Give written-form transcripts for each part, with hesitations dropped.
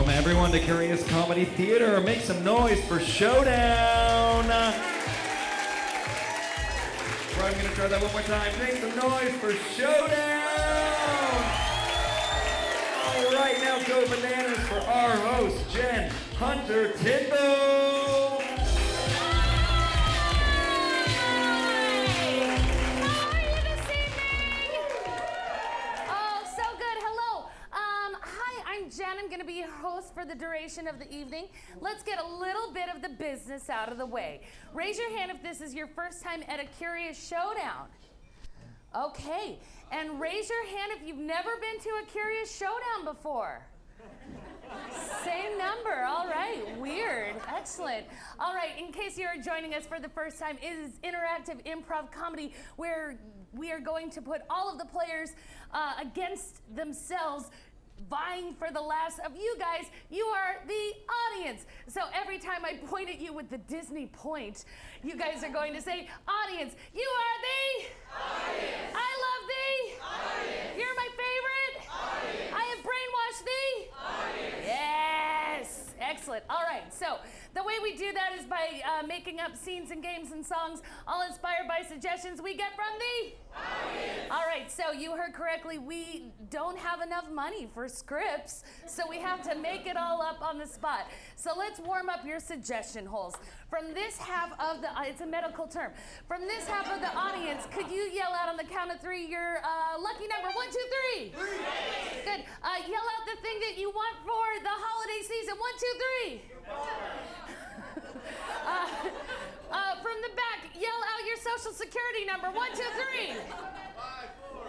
Welcome everyone to Curious Comedy Theater. Make some noise for Showdown. I'm going to try that one more time. Make some noise for Showdown. All right, now go bananas for our host, Jen Hunter Tindle. Jen, I'm going to be your host for the duration of the evening. Let's get a little bit of the business out of the way. Raise your hand if this is your first time at a Curious Showdown. Okay, and raise your hand if you've never been to a Curious Showdown before. Same number, all right, weird, excellent. All right, in case you're joining us for the first time, it is interactive improv comedy where we are going to put all of the players against themselves, vying for the last of you guys. You are the audience. So every time I point at you with the Disney point, you guys are going to say, audience, you are the audience. I love the audience. You're my favorite audience. I have brainwashed the audience. Yes, excellent. All right, so the way we do that is by making up scenes and games and songs, all inspired by suggestions we get from the audience. All right, so you heard correctly, we don't have enough money for scripts, so we have to make it all up on the spot. So let's warm up your suggestion holes. From this half of the, it's a medical term, from this half of the audience, could you yell out on the count of three your lucky number? 1, 2, 3. Good. Yell out the thing that you want for the holiday season. 1, 2, 3. From the back, yell out your social security number. 1, 2, 3.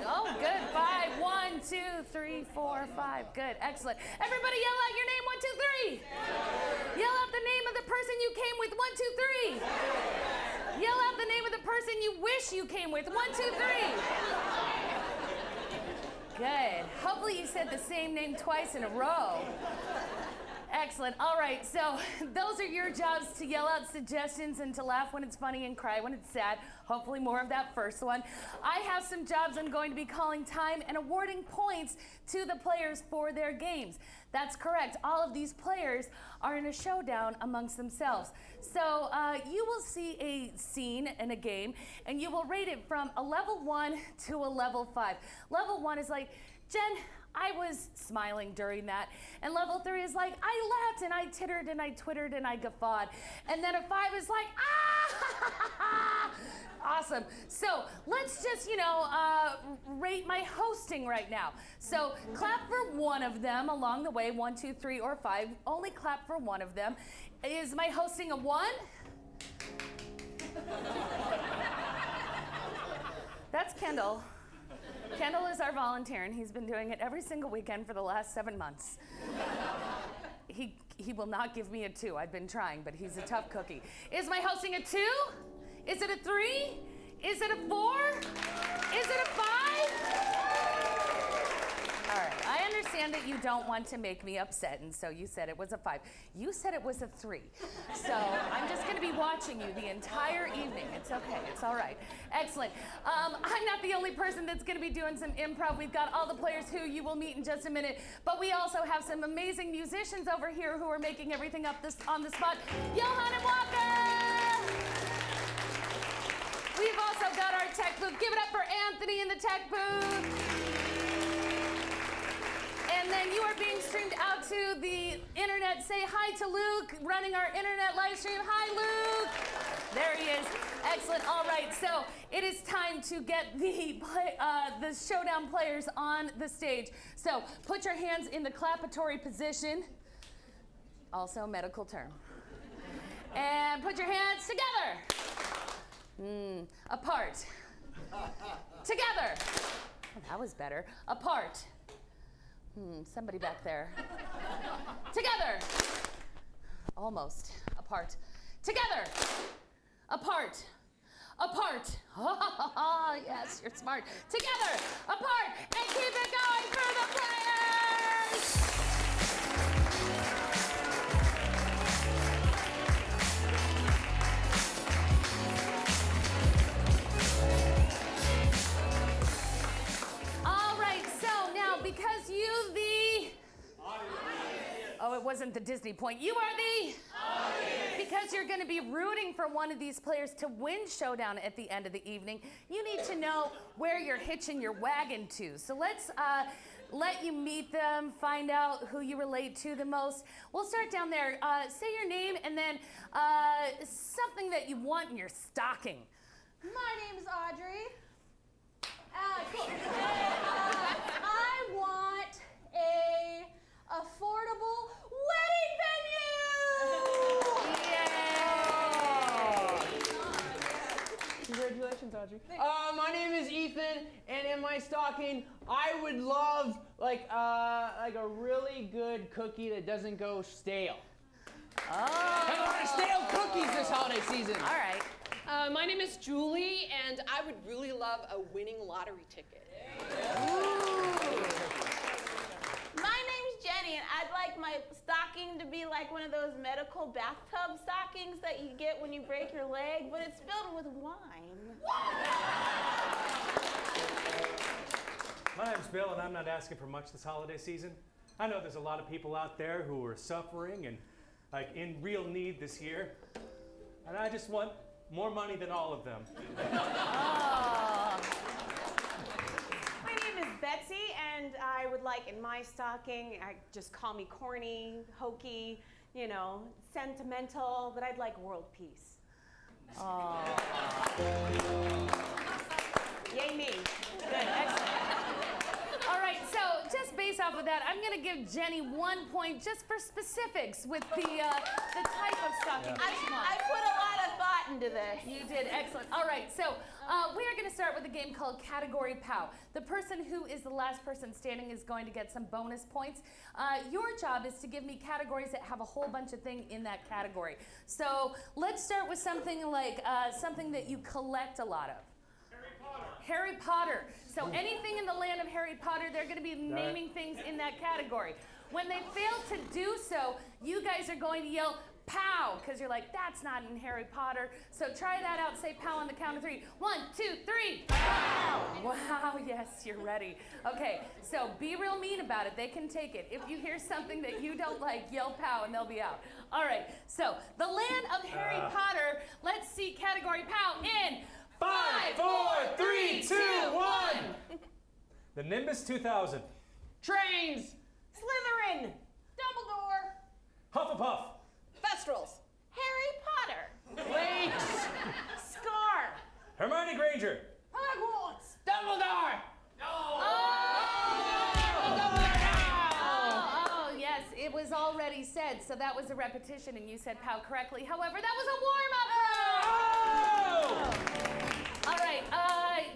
Oh, good. 5. 1, 2, 3, 4, 5. Good. Excellent. Everybody yell out your name. 1, 2, 3. Yell out the name of the person you came with. 1, 2, 3. Yell out the name of the person you wish you came with. 1, 2, 3. Good. Hopefully you said the same name twice in a row. Excellent. All right, so those are your jobs, to yell out suggestions and to laugh when it's funny and cry when it's sad. Hopefully more of that first one. I have some jobs I'm going to be calling time and awarding points to the players for their games. That's correct. All of these players are in a showdown amongst themselves. So you will see a scene in a game and you will rate it from a level 1 to a level 5. Level 1 is like, Jen, I was smiling during that. And level 3 is like, I laughed and I tittered and I twittered and I guffawed. And then a 5 is like, ah! Awesome. So let's just, rate my hosting right now. So clap for one of them along the way, 1, 2, 3, or 5. Only clap for one of them. Is my hosting a 1? That's Kendall. Kendall is our volunteer, and he's been doing it every single weekend for the last 7 months. He will not give me a 2. I've been trying, but he's a tough cookie. Is my hosting a 2? Is it a 3? Is it a 4? Is it a 5? All right, I understand that you don't want to make me upset, and so you said it was a 5. You said it was a 3. So I'm just going to be watching you the entire evening. It's okay. It's all right. Excellent. I'm not the only person that's going to be doing some improv. We've got all the players who you will meet in just a minute, but we also have some amazing musicians over here who are making everything up on the spot. Johan and Walker! We've also got our tech booth. Give it up for Anthony in the tech booth. And then you are being streamed out to the internet. Say hi to Luke, running our internet live stream. Hi, Luke. There he is. Excellent. All right, so it is time to get the Showdown players on the stage. So put your hands in the clapatory position. Also a medical term. And put your hands together. Apart. Together. Oh, that was better. Apart. Somebody back there. Together. Almost. Apart. Together. Apart. Apart. Oh, yes, you're smart. Together. Apart. And keep it going for the players. wasn't the Disney point. You are the audience. Because you're going to be rooting for one of these players to win Showdown at the end of the evening. You need to know where you're hitching your wagon to. So let's let you meet them, find out who you relate to the most. We'll start down there. Say your name and then something that you want in your stocking. My name is Audrey. Cool. I want a affordable wedding venue! Yay! Congratulations, Audrey. My name is Ethan, and in my stocking, I would love like a really good cookie that doesn't go stale. Oh. Have a lot of stale cookies this holiday season. All right. My name is Julie, and I would really love a winning lottery ticket. My name's Jenny, and I'd like my stocking to be like one of those medical bathtub stockings that you get when you break your leg, but it's filled with wine. My name's Bill, and I'm not asking for much this holiday season. I know there's a lot of people out there who are suffering and like in real need this year, and I just want more money than all of them. Oh. My name is Betsy, and I would like in my stocking, just call me corny, hokey, you know, sentimental, but I'd like world peace. Oh. Yay me. Good, excellent. All right, so just based off of that, I'm going to give Jenny 1 point just for specifics with the type of stocking she wants. I put a lot of thought into this. You did, excellent. All right, so we are going to start with a game called Category Pow. The person who is the last person standing is going to get some bonus points. Your job is to give me categories that have a whole bunch of things in that category. So let's start with something like something that you collect a lot of. Harry Potter. So anything in the land of Harry Potter, they're going to be naming things in that category. When they fail to do so, you guys are going to yell, pow, because you're like, that's not in Harry Potter. So try that out. Say pow on the count of 3. 1, 2, 3. Pow! Wow, yes, you're ready. Okay, so be real mean about it. They can take it. If you hear something that you don't like, yell pow and they'll be out. All right, so the land of Harry Potter, let's see category pow in 5, 4, 3, 2, 1. The Nimbus 2000. Trains. Slytherin. Dumbledore. Hufflepuff. Festrals. Harry Potter. Lakes. Scar. Hermione Granger. Hogwarts. Dumbledore. Oh, yes, it was already said, so that was a repetition and you said pow correctly. However, that was a warm-up. All right,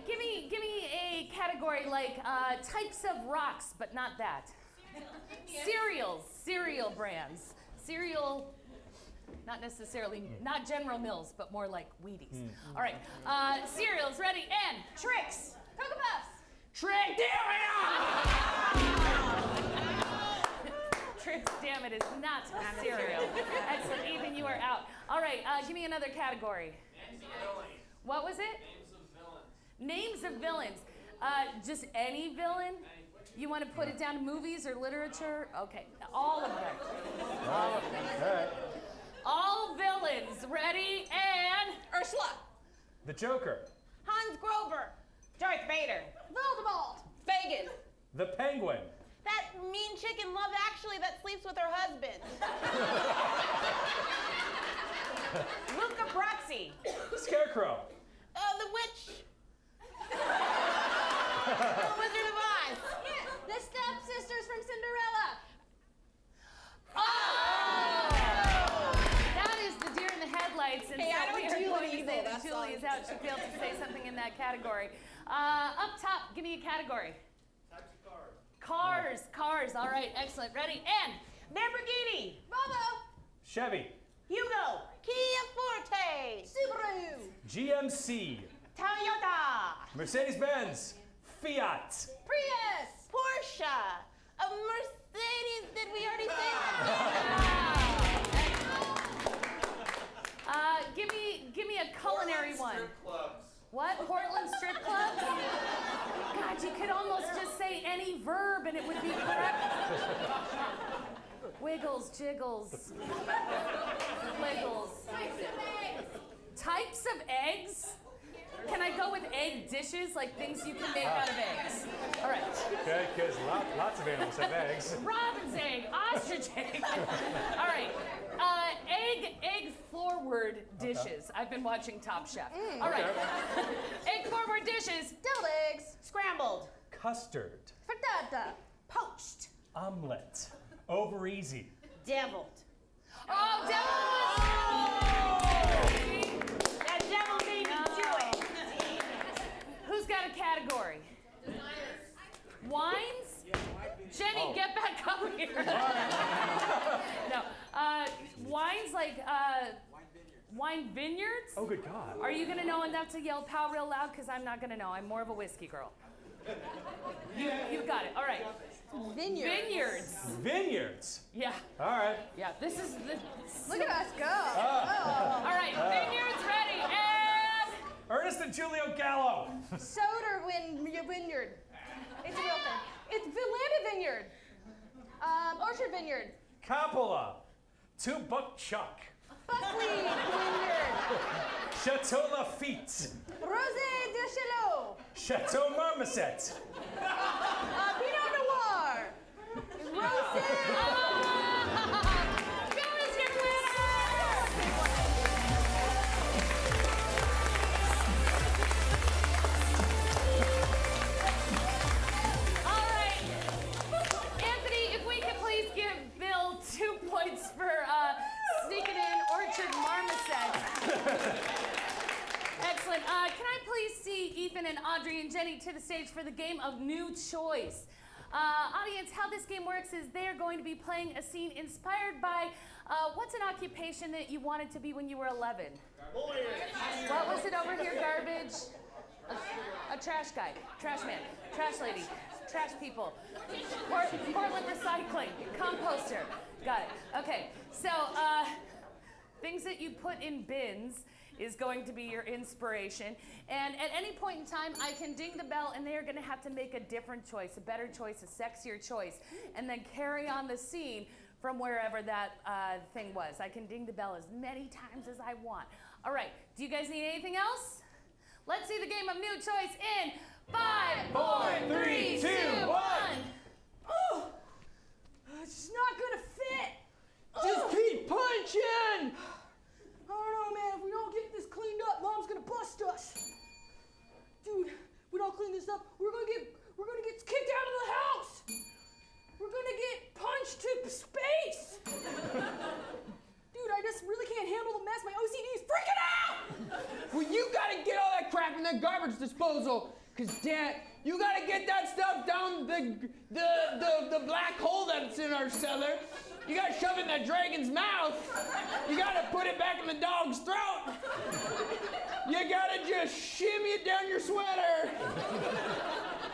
give me a category like types of rocks, but not that. Cereals, cereal brands. Cereal, not necessarily, not General Mills, but more like Wheaties. All right, cereals, ready, and tricks. Cocoa Puffs. Trick. Tricks, damn it, is not cereal. Excellent, Ethan, you are out. All right, give me another category. What was it? Names of villains. Just any villain? You want to put it down to movies or literature? Okay, all of them. All of them. All right. All villains. Ready, and Ursula. The Joker. Hans Grover. Darth Vader. Voldemort. Fagin. The Penguin. That mean chick in Love Actually that sleeps with her husband. Luca Brasi. Scarecrow. The witch. The Wizard of Oz. The stepsisters from Cinderella. oh! That is the deer in the headlights. And Hey, so I don't we are do going to evil, say that that's Julie all. is out. She failed to say something in that category. Up top, give me a category. Cars, cars. All right, excellent. Ready, and Lamborghini. Bravo. Chevy. Hugo. Kia Forte. Subaru. GMC. Toyota. Mercedes-Benz. Fiat. Prius. Porsche. A Mercedes. Did we already say that? Give me a culinary one. What? Portland strip clubs? God, you could almost just say any verb and it would be correct. Wiggles, jiggles, wiggles. Types of eggs? Can I go with egg dishes, like things you can make out of eggs? All right. Okay, because lots of animals have eggs. Robin's egg, ostrich egg. All right. Egg forward dishes. I've been watching Top Chef. All right. Egg forward dishes. Deviled eggs. Scrambled. Custard. Frittata. Poached. Omelet. Over easy. Deviled. Oh, devil! That devil made me do it. Who's got a category? Wines? Jenny, get back up here. No. Wines like wine vineyards? Oh, good God. Are you gonna know enough to yell "pow" real loud? Because I'm not gonna know. I'm more of a whiskey girl. You've got it. All right. Vineyards. Vineyards. Yeah. All right. Yeah. This is the. Look at us go. All right. Vineyards ready. And Ernest and Julio Gallo. Soder vineyard. It's a real thing. It's Villanova vineyard. Orchard vineyard. Coppola. Two Buck Chuck. Buckley vineyard. Chateau Lafitte. Rosé de Chelot. Chateau Marmoset. Pinot Noir. Rosé. Bill is your winner. All right. Anthony, if we could please give Bill 2 points for sneaking in Orchard Marmoset. Excellent. Can I please see Ethan and Audrey and Jenny to the stage for the game of New Choice? Audience, how this game works is they're going to be playing a scene inspired by what's an occupation that you wanted to be when you were 11? What was it over here? Garbage? A trash guy, trash man, trash lady, trash people, Portland recycling, composter. Got it. Okay, so things that you put in bins is going to be your inspiration. And at any point in time, I can ding the bell and they're gonna have to make a different choice, a better choice, a sexier choice, and then carry on the scene from wherever that thing was. I can ding the bell as many times as I want. All right, do you guys need anything else? Let's see the game of New Choice in 5, 4, 3, 2, 1. Oh, it's just not gonna fit. Just keep punching! I don't know, man. If we don't get this cleaned up, Mom's gonna bust us. Dude, if we don't clean this up, we're gonna get kicked out of the house. We're gonna get punched to space. Dude, I just really can't handle the mess. My OCD is freaking out. Well, you gotta get all that crap in the garbage disposal. Cause Dad, you gotta get that stuff down the black hole that's in our cellar. You gotta shove it in that dragon's mouth. You gotta put it back in the dog's throat. You gotta just shimmy it down your sweater.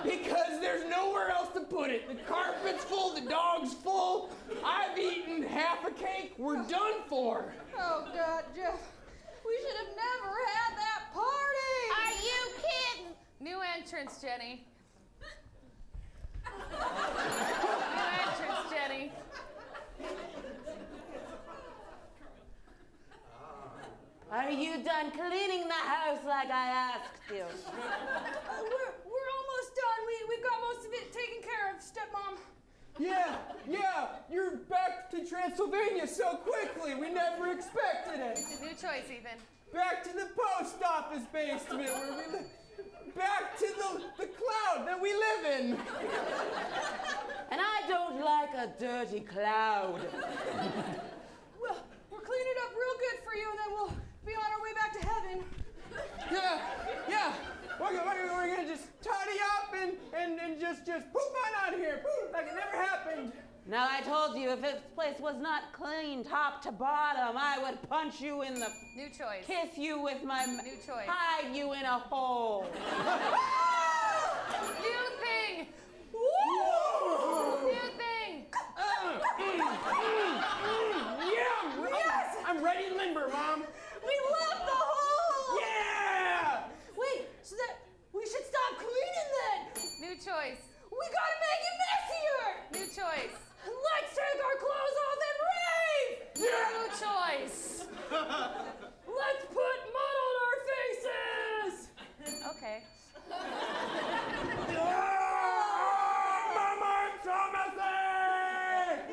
Because there's nowhere else to put it. The carpet's full, the dog's full. I've eaten half a cake, we're done for. Oh, God, Jeff. We should have never had that party. Are you kidding? New entrance, Jenny. New entrance, Jenny. Are you done cleaning the house like I asked you? We're almost done. We've got most of it taken care of, stepmom. Yeah, you're back to Transylvania so quickly. We never expected it. New choice, Ethan. Back to the post office basement where we live. Back to the cloud that we live in. And I don't like a dirty cloud. Well, we'll clean it up real good for you, and then we'll be on our way back to heaven. Yeah. We're gonna just tidy up and just poop on out of here. Poop, like it never happened. Now I told you if this place was not clean top to bottom, I would punch you in the... New choice. Kiss you with my... New choice. Hide you in a hole. New thing. Woo! New thing. Yeah! Yes! I'm ready and limber, Mom. We love the hole! Yeah! Wait, so that we should stop cleaning then? New choice. We gotta make it messier! New choice. Let's take our clothes off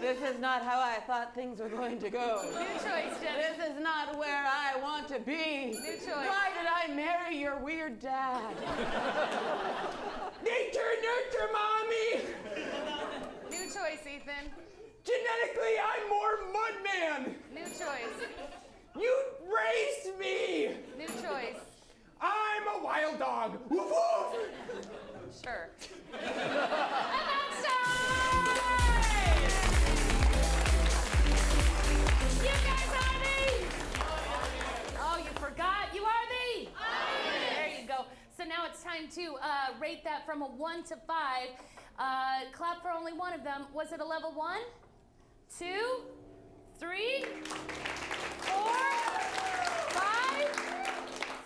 This is not how I thought things were going to go. New choice, Jenny. This is not where I want to be. New choice. Why did I marry your weird dad? Nature, nurture, mommy! New choice, Ethan. Genetically, I'm more Mudman! New choice. You raised me! New choice. I'm a wild dog! Woof woof! Sure. Outside! You guys are the... Oh, you forgot? You are the... There you go. So now it's time to rate that from a 1 to 5. Clap for only one of them. Was it a level 1? 2? 3? 4? 5?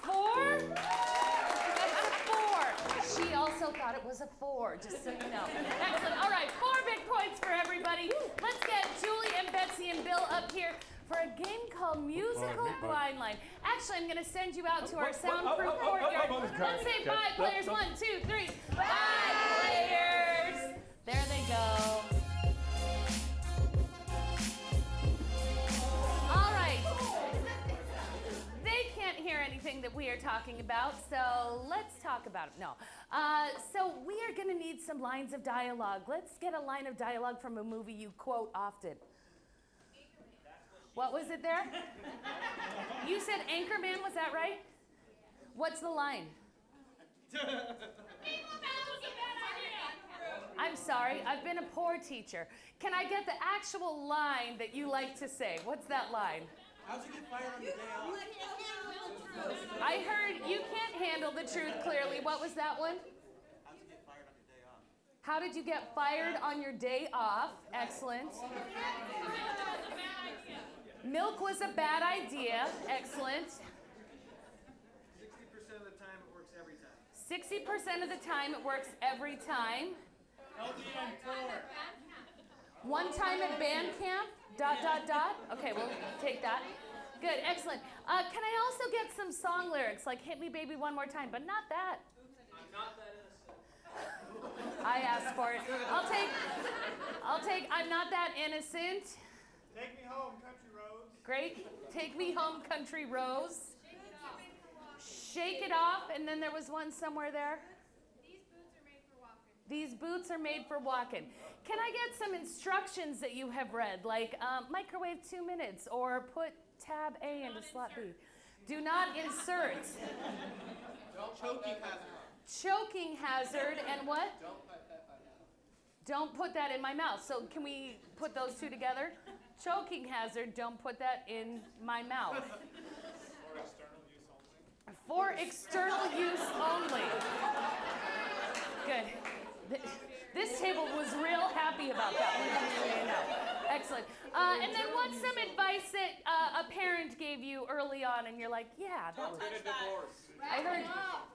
4? That's a 4. She also thought it was a 4, just so you know. Excellent. All right, 4 big points for everybody. Let's get Julie and Betsy and Bill up here for a game called Musical Blind Line. Actually, I'm going to send you out to our soundproof courtyard. Let's say 5 players. 1, 2, 3. 5 players. There they go. All right. They can't hear anything that we are talking about, so let's talk about it. No. So we are going to need some lines of dialogue. Let's get a line of dialogue from a movie you quote often. What was it there? You said Anchorman, was that right? What's the line? I'm sorry, I've been a poor teacher. Can I get the actual line that you like to say? What's that line? How'd you get fired on your day off? I heard you can't handle the truth clearly. What was that one? How'd you get fired on your day off? How did you get fired on your day off? Excellent. Milk was a bad idea. Excellent. 60% of the time it works every time. 60% of the time it works every time. LDN tour. One time at band camp, ... Okay, we'll take that. Good, excellent. Can I also get some song lyrics, like Hit Me Baby One More Time, but not that. I'm not that innocent. I asked for it. I'll take I'm Not That Innocent. Take me home, country roads. Great. Take Me Home, Country Roads. Shake It Off, and then there was one somewhere there. These boots are made for walking. Can I get some instructions that you have read, like microwave 2 minutes, or put tab A into slot B? Do not insert. Choking hazard. Choking hazard, and what? Don't put that in my mouth. So can we put those two together? Choking hazard, don't put that in my mouth. For external use only. Good. This table was real happy about that one, just so you know. Excellent. And then what's some advice that a parent gave you early on and you're like, yeah, that was... Get a divorce.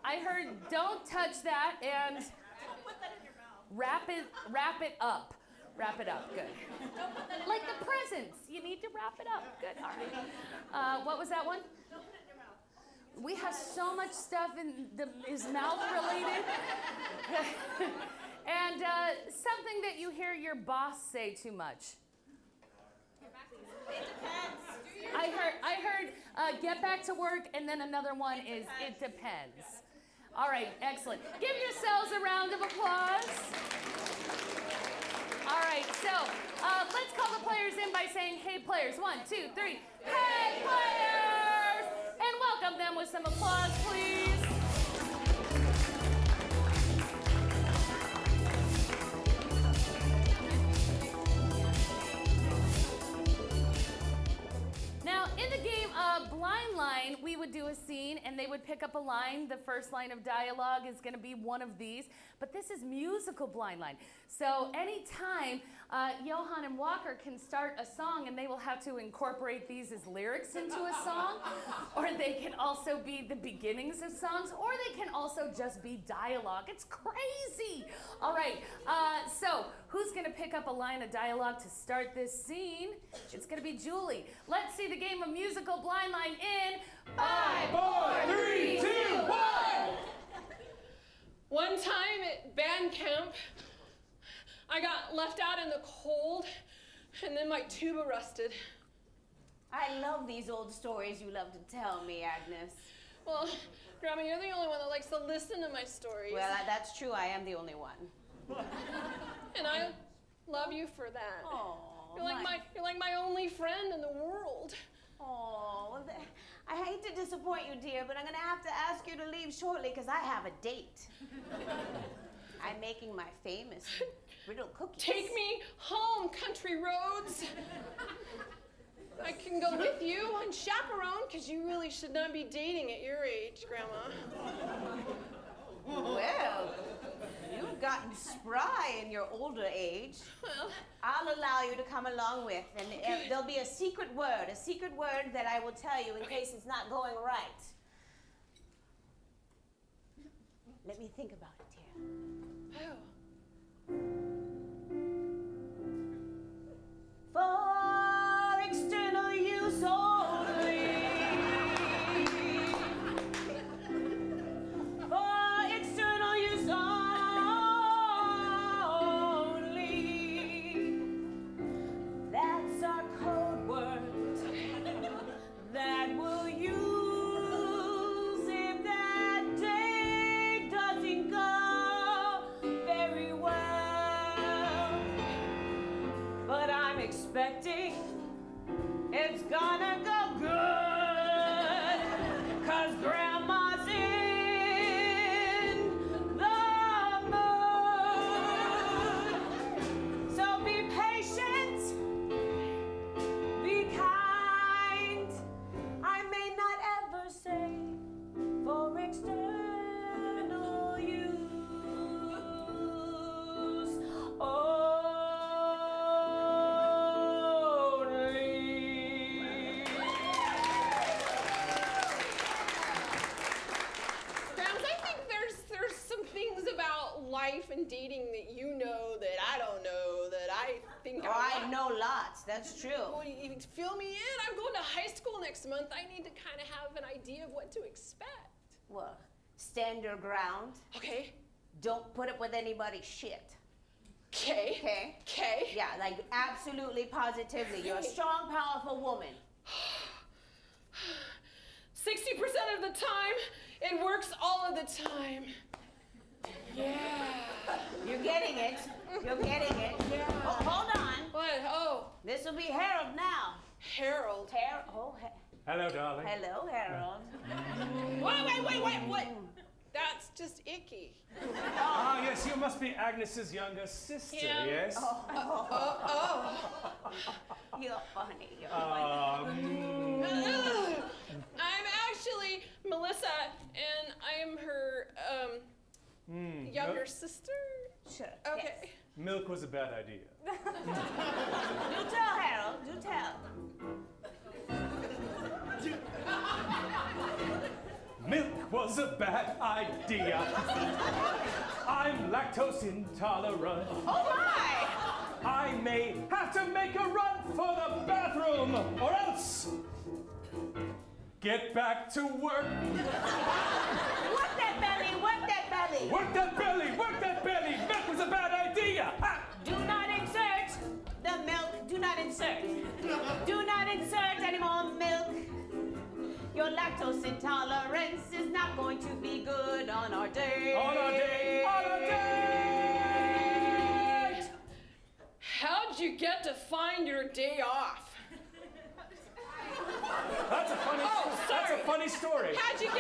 I heard don't touch that and Don't put that in your mouth. wrap it up. Wrap it up, good. Don't put that in Like your the mouth. presents, you need to wrap it up. Good, all right. What was that one? Don't put it in your mouth. We have so much stuff is mouth related. And something that you hear your boss say too much. It depends. I heard get back to work, and then another one is it depends. All right, excellent. Give yourselves a round of applause. All right, so let's call the players in by saying, hey players, 1, 2, 3, hey players! And welcome them with some applause, please. Now, in the game of Blind Line, we would do a scene and they would pick up a line. The first line of dialogue is going to be one of these, but this is musical Blind Line. So anytime Johan and Walker can start a song and they will have to incorporate these as lyrics into a song, or they can also be the beginnings of songs, or they can also just be dialogue. It's crazy. All right, so who's going to pick up a line of dialogue to start this scene? It's going to be Julie. Let's see the game of musical Blind Line in 5, 4, 3, 2, 1. One time at band camp, I got left out in the cold And then my tuba rusted. I love these old stories you love to tell me, Agnes. Well, Grandma, you're the only one that likes to listen to my stories. Well, that's true. I am the only one. And I love you for that. Oh, you're like my only friend in the world. Oh, well, I hate to disappoint you, dear, but I'm gonna have to ask you to leave shortly because I have a date. I'm making my famous brittle cookies. Take me home, country roads. I can go with you and chaperone, because you really should not be dating at your age, Grandma. Well, you've gotten spry in your older age. Well, I'll allow you to come along with, and there'll be a secret word that I will tell you in case it's not going right. Let me think about it, dear. Oh. For external use only. For external use only. That's our code word that we'll use if that day doesn't go very well. But I'm expecting it's gonna go good, 'cause Grandma's in the mood. So be patient, be kind. I may not ever say for external use only. Grams, I think there's some things about life and dating that you know that I don't know, that I think I know lots, that's true. Well, you fill me in. I'm going to high school next month. I need to kind of have an idea of what to expect. Well, stand your ground. Okay. Don't put up with anybody's shit. Okay. Okay? Okay. Yeah, like absolutely positively. You're a strong, powerful woman. 60% of the time, it works all of the time. Yeah. You're getting it. You're getting it. Yeah. Oh, hold on. What? Oh, This will be Harold now. Harold. Hello, darling. Hello, Harold. Wait, what? That's just icky. Ah, yes, you must be Agnes's younger sister, Yeah. yes? Oh. You're funny. You're funny. I'm actually Melissa, and I'm her younger sister. Sure. Okay. Yes. Milk was a bad idea. Do tell, Harold. Do tell. Milk was a bad idea. I'm lactose intolerant. Oh my! I may have to make a run for the bathroom, or else get back to work. Work that belly. Work that belly. Work that belly. Work that belly. Milk was a bad idea. Ha! Do not insert the milk. Do not insert. Do not insert any more milk. Your lactose intolerance is not going to be good on our day. On our day. On our day. How'd you get to find your day off? That's a funny. Oh, That's sorry. a funny story. How'd you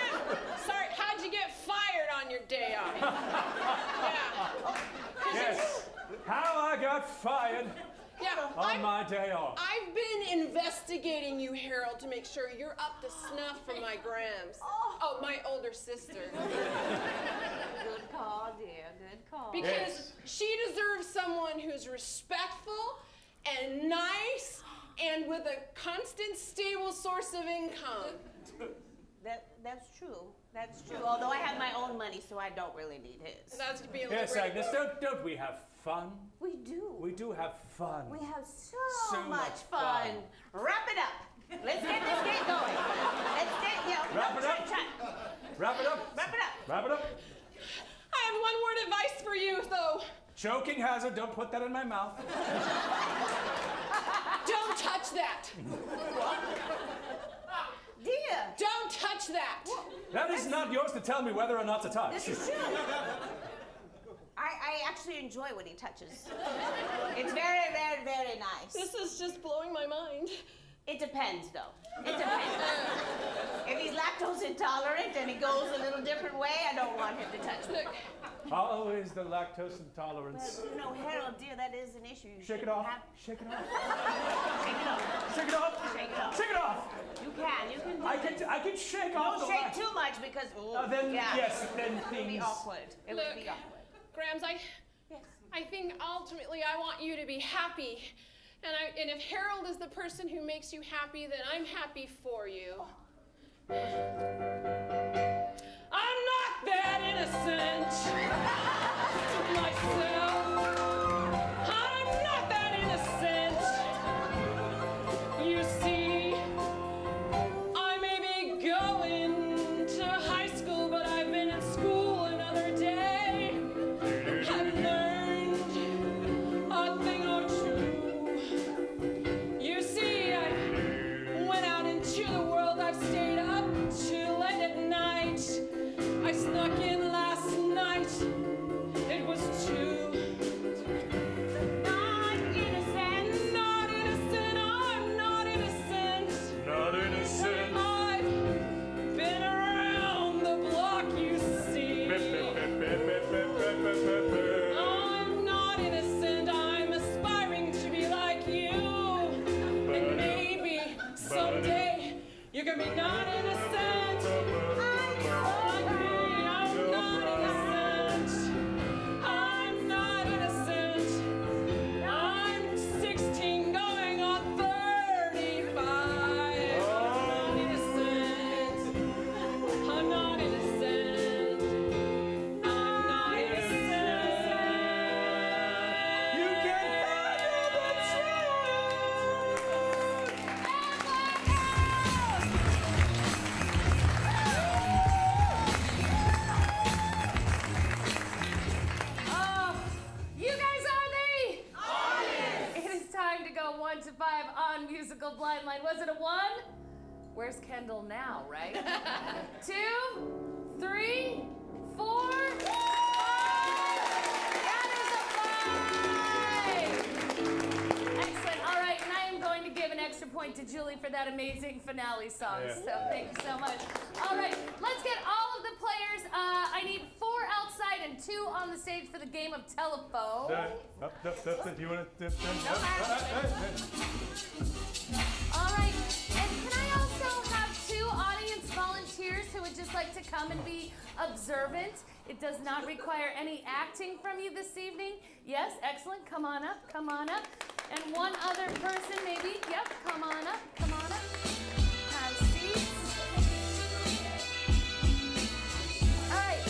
get fired on your day off? Yeah. Yes. How I got fired Yeah. on my day off. I've been investigating you, Harold, to make sure you're up to snuff for my Grams. Oh, my older sister. Good call, dear. Good call. Because she deserves someone who's respectful and nice and with a constant, stable source of income. That's true. That's true. Although I have my own money, so I don't really need his. That's being a Yes, little Agnes, don't we have fun? We do. We do have fun. We have so So much much fun. fun. Wrap it up. Let's get this date going. Let's get, Wrap it up. Wrap it up. Wrap it up. Wrap it up. I have one word advice for you, though. Choking hazard, don't put that in my mouth. Don't touch that. Dear. Don't touch that. That is not yours to tell me whether or not to touch. This is true. I actually enjoy when he touches. It's very, very, very nice. This is just blowing my mind. It depends, though. It depends. If he's lactose intolerant and he goes a little different way, I don't want him to touch me. Always the lactose intolerance. But, you know, Harold, dear, that is an issue. You Shake it off. Shake it off. Shake it off. Shake it off. Shake it off. Shake it off. You can do it. I can shake off. Don't shake too much because then yeah. yes, then It would be things. awkward. It would be awkward. Grams, I think ultimately I want you to be happy. And if Harold is the person who makes you happy, then I'm happy for you. I'm not that innocent myself. I'm not that innocent. You see, I may be going to high school, but I've been in school another day. I've learned a thing or two. You see, I went out into the world. I've stayed up till late at night. I snuck in last night. It was two. Not innocent. Not innocent. I'm not innocent. Not innocent. I've been around the block, you see. I'm not innocent. I'm aspiring to be like you. And maybe someday you can be not innocent. I'm not innocent. I'm not innocent. I'm 16 going on 35. I'm not innocent. I'm not innocent. I'm not innocent. You can handle the You guys are the audience. It is time to go 1 to 5 on musical blind line. Was it a 1? Where's Kendall now, right? 2, 3, 4, 5. That is a 5. Excellent. All right, and I am going to give an extra point to Julie for that amazing finale song. Yeah. So thank you so much. All right, let's get all of the players. I need 4 outside and 2 on the stage for the game of telephone. Do you want to? All right, and can I also have 2 audience volunteers who would just like to come and be observant? It does not require any acting from you this evening. Yes, excellent. Come on up, come on up. And one other person maybe. Yep, come on up, come on up. Have seats. All right.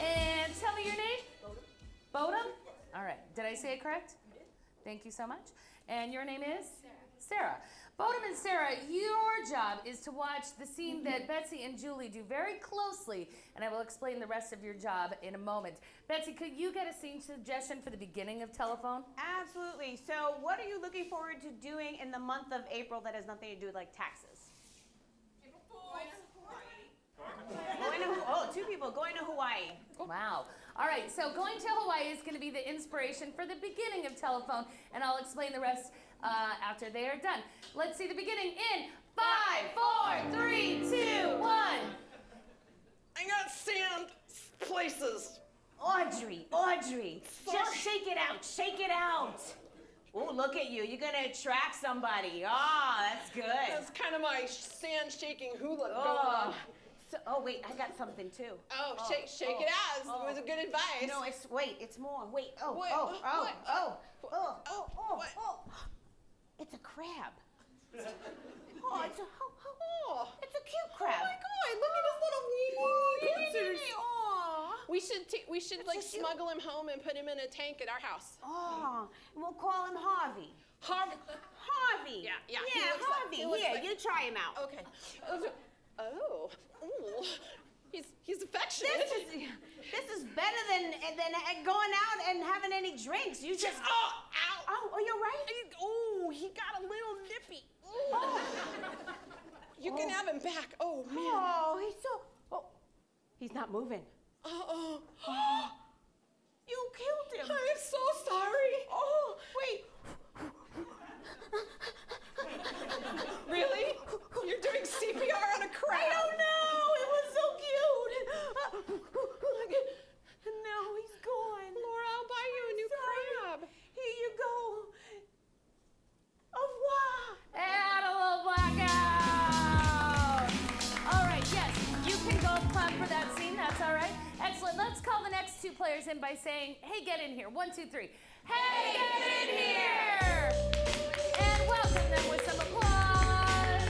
And tell me your name. Bodum? All right. Did I say it correct? Thank you so much. And your name is? Sarah. Bodum and Sarah, your job is to watch the scene that Betsy and Julie do very closely, and I will explain the rest of your job in a moment. Betsy, could you get a scene suggestion for the beginning of telephone? Absolutely. So what are you looking forward to doing in the month of April that has nothing to do with like taxes? Oh, 2 people going to Hawaii. Wow. All right, so going to Hawaii is going to be the inspiration for the beginning of telephone, and I'll explain the rest after they are done. Let's see the beginning in 5, 4, 3, 2, 1. I got sand places. Audrey, just shake it out, shake it out. Oh, look at you. You're going to attract somebody. Ah, that's good. That's kind of my sand shaking hula going Oh. on. Oh, wait, I got something too. Oh, shake it out. It was a good advice. No, it's more. Wait. What? It's a crab. Oh, it's a cute crab. Oh my God! Look at his little pincers. Oh. We should like smuggle him home and put him in a tank at our house. Oh, and we'll call him Harvey. Harvey. Yeah, he looks Harvey. he looks Here, like- you try him out. Okay. Oh. Ooh. He's affectionate. This is better than going out and having any drinks. You just Ow! Oh, are you all right? Oh, he got a little nippy. You can have him back. Oh, man. Oh, he's so... Oh, he's not moving. Uh-oh. You killed him. I am so sorry. Oh, wait. Really? You're doing CPR on a crab? I don't know. It was so cute. And now he's gone. Laura, I'll buy you a new crab. Here you go. Au revoir. And a little blackout. All right, yes, you can go clap for that scene. That's all right. Excellent. Let's call the next two players in by saying, hey, get in here. 1, 2, 3. Hey, get in here. And welcome them with some applause.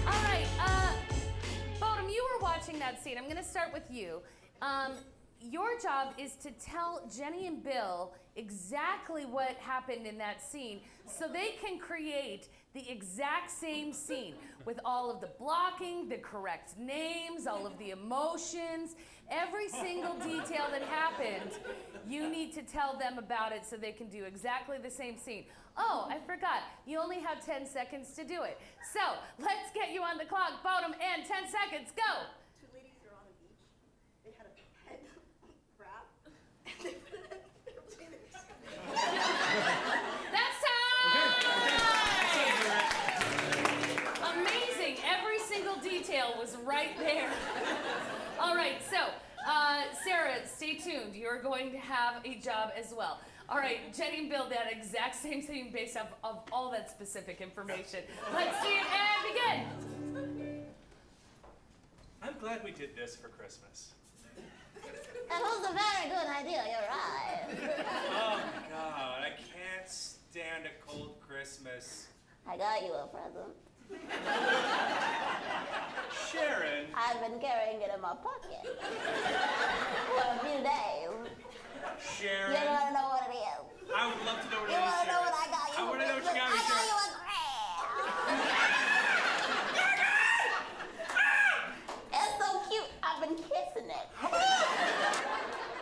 All right, Bodum, you were watching that scene. I'm going to start with you. Your job is to tell Jenny and Bill exactly what happened in that scene so they can create the exact same scene with all of the blocking, the correct names, all of the emotions, every single detail that happened. You need to tell them about it so they can do exactly the same scene. Oh, I forgot. You only have 10 seconds to do it. So let's get you on the clock, Bodum, and 10 seconds, go. Two ladies are on a beach. They had a pet crab, and they put it in their winners. That's time! Amazing. Every single detail was right there. All right, so Sarah, stay tuned. You're going to have a job as well. All right, Jenny and Bill, that exact same thing based off of all that specific information. Let's see it and begin. I'm glad we did this for Christmas. That was a very good idea, you're right. Oh, God, I can't stand a cold Christmas. I got you a present. Sharon. I've been carrying it in my pocket for a few days. Sharon. You want to know what it is? I would love to know what it is. You want to know Sharon. what I got you? I want to know what you got me, I got Sharon. you a crab. It's so cute. I've been kissing it.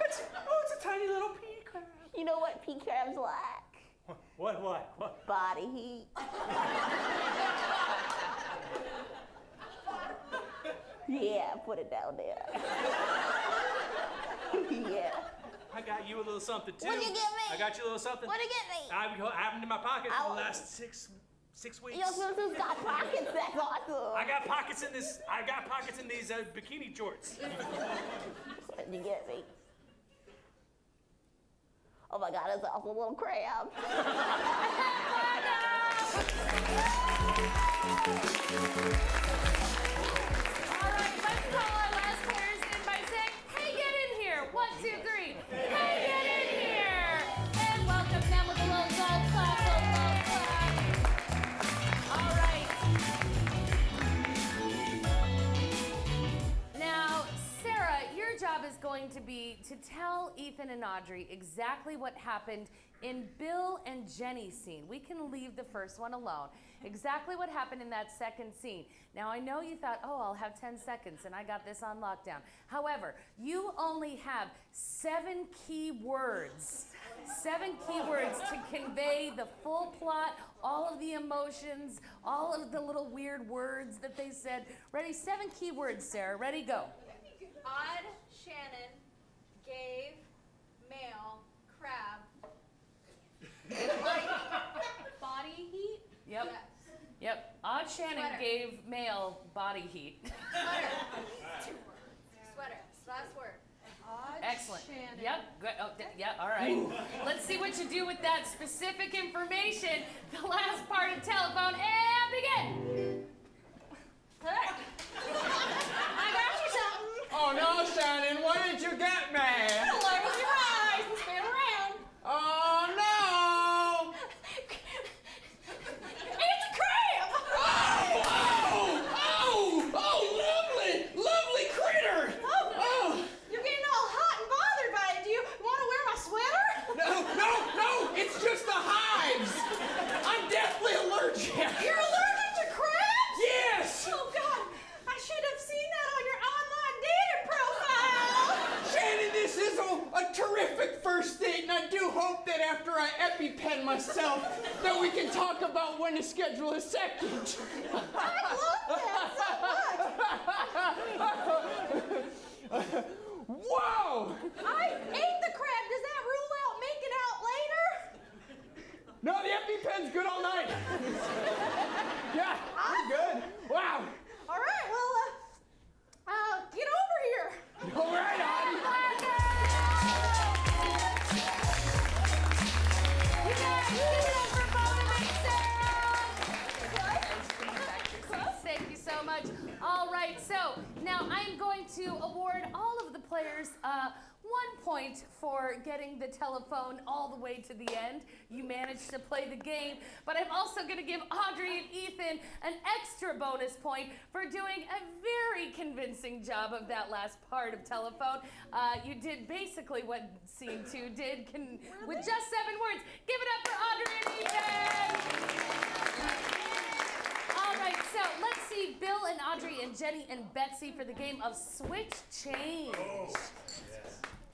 It's a tiny little pea crab. You know what pea crabs like? What? Body heat. Yeah, put it down there. Yeah. I got you a little something, too. What'd you get me? I got you a little something. What'd you get me? I have it in my pocket for the last six weeks. Your sister's got pockets, that's awesome. I got pockets in this. I got pockets in these bikini shorts. What'd you get me? Oh my God, it's an awful little crab. All right, let's call our last players in by saying, hey, get in here. 1, 2, 3. Hey, get in here. And welcome them with a little golf clap, All right. Now, Sarah, your job is going to be to tell Ethan and Audrey exactly what happened in Bill and Jenny's scene. We can leave the first one alone. Exactly what happened in that second scene. Now, I know you thought, oh, I'll have 10 seconds and I got this on lockdown. However, you only have 7 key words. 7 keywords to convey the full plot, all of the emotions, all of the little weird words that they said. Ready? 7 keywords, Sarah. Ready? Go. Odd, Shannon, gave, male, crab. Body heat? Yep. Yes. Yep. Odd Shannon Sweater. gave male body heat. Sweater. 2 words. Sweater. Last word. Odd Excellent. Shannon. Yep. Good. Oh, yeah. All right. Let's see what you do with that specific information. The last part of telephone and begin. Hey. I got you something. Oh no, Shannon, what did you get me? Close your eyes and spin around. Oh no! It's a crab. Oh, lovely critter! Oh, you're getting all hot and bothered by it. Do you want to wear my sweater? No, it's just the hives! I'm deathly allergic! You're allergic to crabs? Yes! Oh, God. I should have seen that on your online dating profile. Shannon, this is a that after I EpiPen myself, that we can talk about when to schedule a second. I love that Whoa! I ate the crab. Does that rule out making out later? No, the EpiPen's good all night. Yeah, we're good. Wow. All right, well, get over here. All right, Audie. You guys, give it up for Bob. Thank you so much. All right, so now I'm going to award all of the players 1 point for getting the telephone all the way to the end. You managed to play the game, but I'm also going to give Audrey and Ethan an extra bonus point for doing a very convincing job of that last part of telephone. You did basically what scene 2 did with just 7 words. Give it up for Audrey and Ethan! All right, so let's see Bill and Audrey and Jenny and Betsy for the game of Switch Change.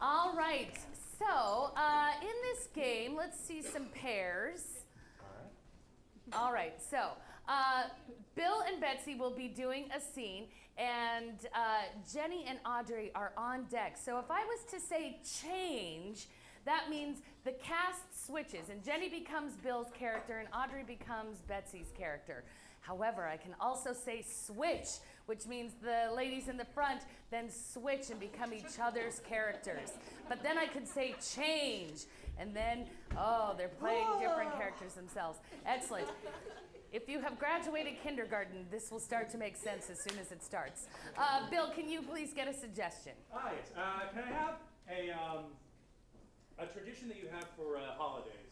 All right, so in this game, let's see some pairs. All right, so Bill and Betsy will be doing a scene, and Jenny and Audrey are on deck. So if I was to say change, that means the cast switches, and Jenny becomes Bill's character, and Audrey becomes Betsy's character. However, I can also say switch, which means the ladies in the front then switch and become each other's characters. But then I could say change, and then, oh, they're playing different characters themselves. Excellent. If you have graduated kindergarten, this will start to make sense as soon as it starts. Bill, can you please get a suggestion? Yes. Can I have a tradition that you have for holidays?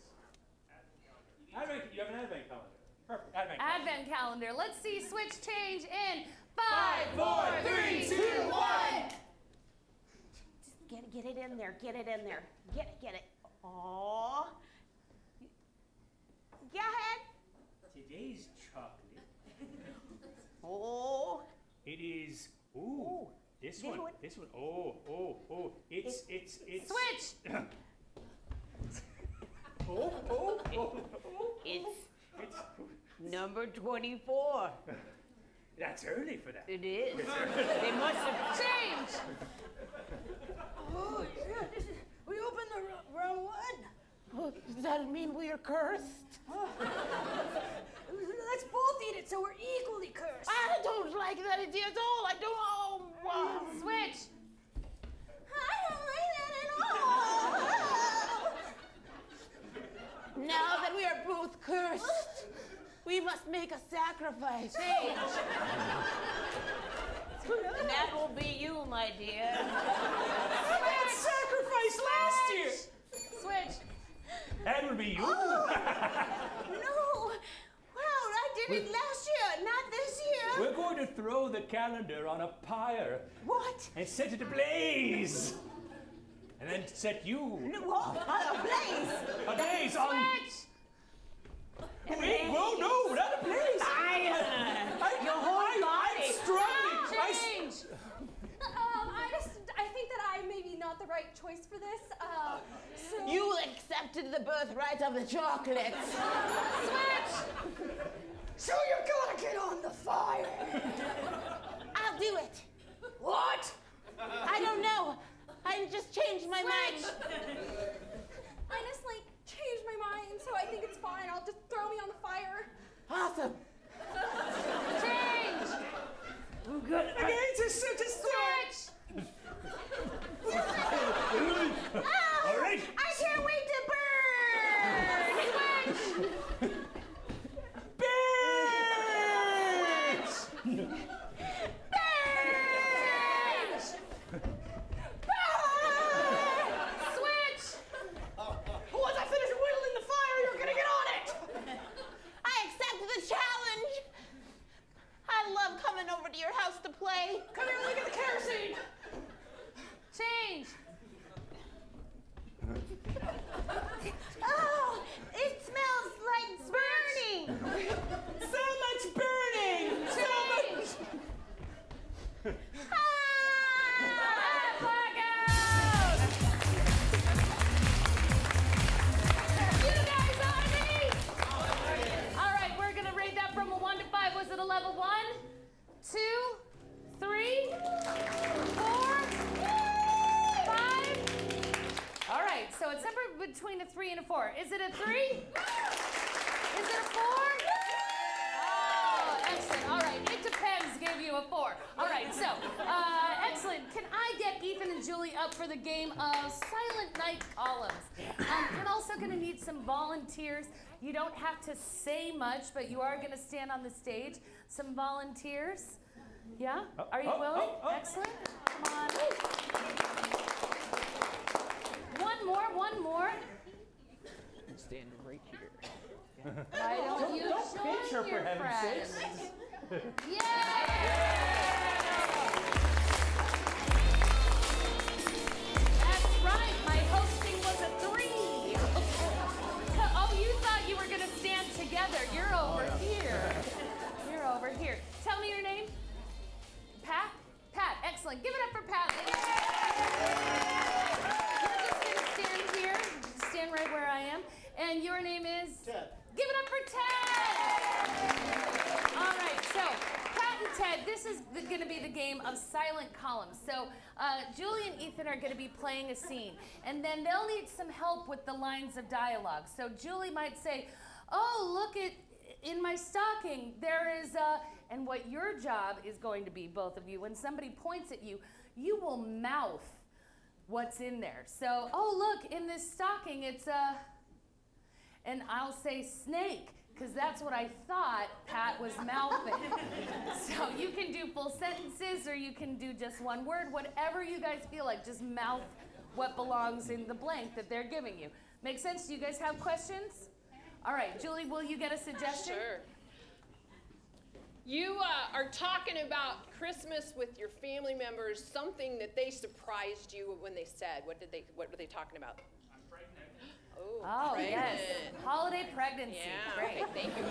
You have an advent calendar. Perfect. Advent calendar. Let's see switch change in 5, 4, 3, 2, 1. Just get it in there. Get it in there. Get it. Aww. Go ahead. Today's chocolate. Oh. It is. Ooh. This one. This one. Oh. It's. Switch. It's number 24. That's early for that. It is. They must have changed. Oh, yeah, we opened the wrong one. Oh, does that mean we are cursed? Let's both eat it so we're equally cursed. I don't like that idea at all. I don't. Oh, wow. Switch. I don't like that at all. Now that we are both cursed, we must make a sacrifice. Change. And that will be you, my dear. I made sacrifice last year. Switch. That would be you. Oh. No. Well, I did it last year, not this year. We're going to throw the calendar on a pyre. What? And set it ablaze. And then set you. What? A blaze. A blaze on. Switch. Wait, whoa, no, not a blaze. Your whole body. I'm struggling. Change. I think that I may be not the right choice for this. So You accepted the birthright of the chocolates. Switch. So you gotta get on the fire. I'll do it. What? I don't know. I just changed my mind. I just changed my mind, so I think it's fine. I'll just throw me on the fire. Awesome. Change. I'm good. Okay, just Switch. All right. I can't wait to burn. Bitch! Switch. Who was a a 4? Is it a 3? Is it a 4? Oh, excellent. All right, it depends gave you a 4. All right, so, excellent. Can I get Ethan and Julie up for the game of Silent Night Columns? We're also going to need some volunteers. You don't have to say much, but you are going to stand on the stage. Some volunteers. Yeah? Are you willing? Excellent. Come on. One more. I'm standing right here. Why don't you pinch her join your for heaven's friends? sakes. Yeah! That's right. My hosting was a 3. Oh, you thought you were going to stand together. You're over here. You're over here. Tell me your name. Pat? Pat, excellent. Give it up for Pat. You're just going to stand here. Stand right where I am. And your name is? Ted. Give it up for Ted. All right, so Pat and Ted, this is going to be the game of silent columns. So Julie and Ethan are going to be playing a scene, and then they'll need some help with the lines of dialogue. So Julie might say, oh, look at in my stocking, there is and what your job is going to be, both of you, when somebody points at you, you will mouth what's in there. So, oh, look, in this stocking, it's and I'll say snake, because that's what I thought Pat was mouthing. So you can do full sentences, or you can do just one word, whatever you guys feel like. Just mouth what belongs in the blank that they're giving you. Make sense? Do you guys have questions? All right, Julie, will you get a suggestion? Sure. You are talking about Christmas with your family members, something that they surprised you when they said. What were they talking about? I'm pregnant. Oh, pregnant. yes. Holiday pregnancy. Yeah, Great. okay, thank you.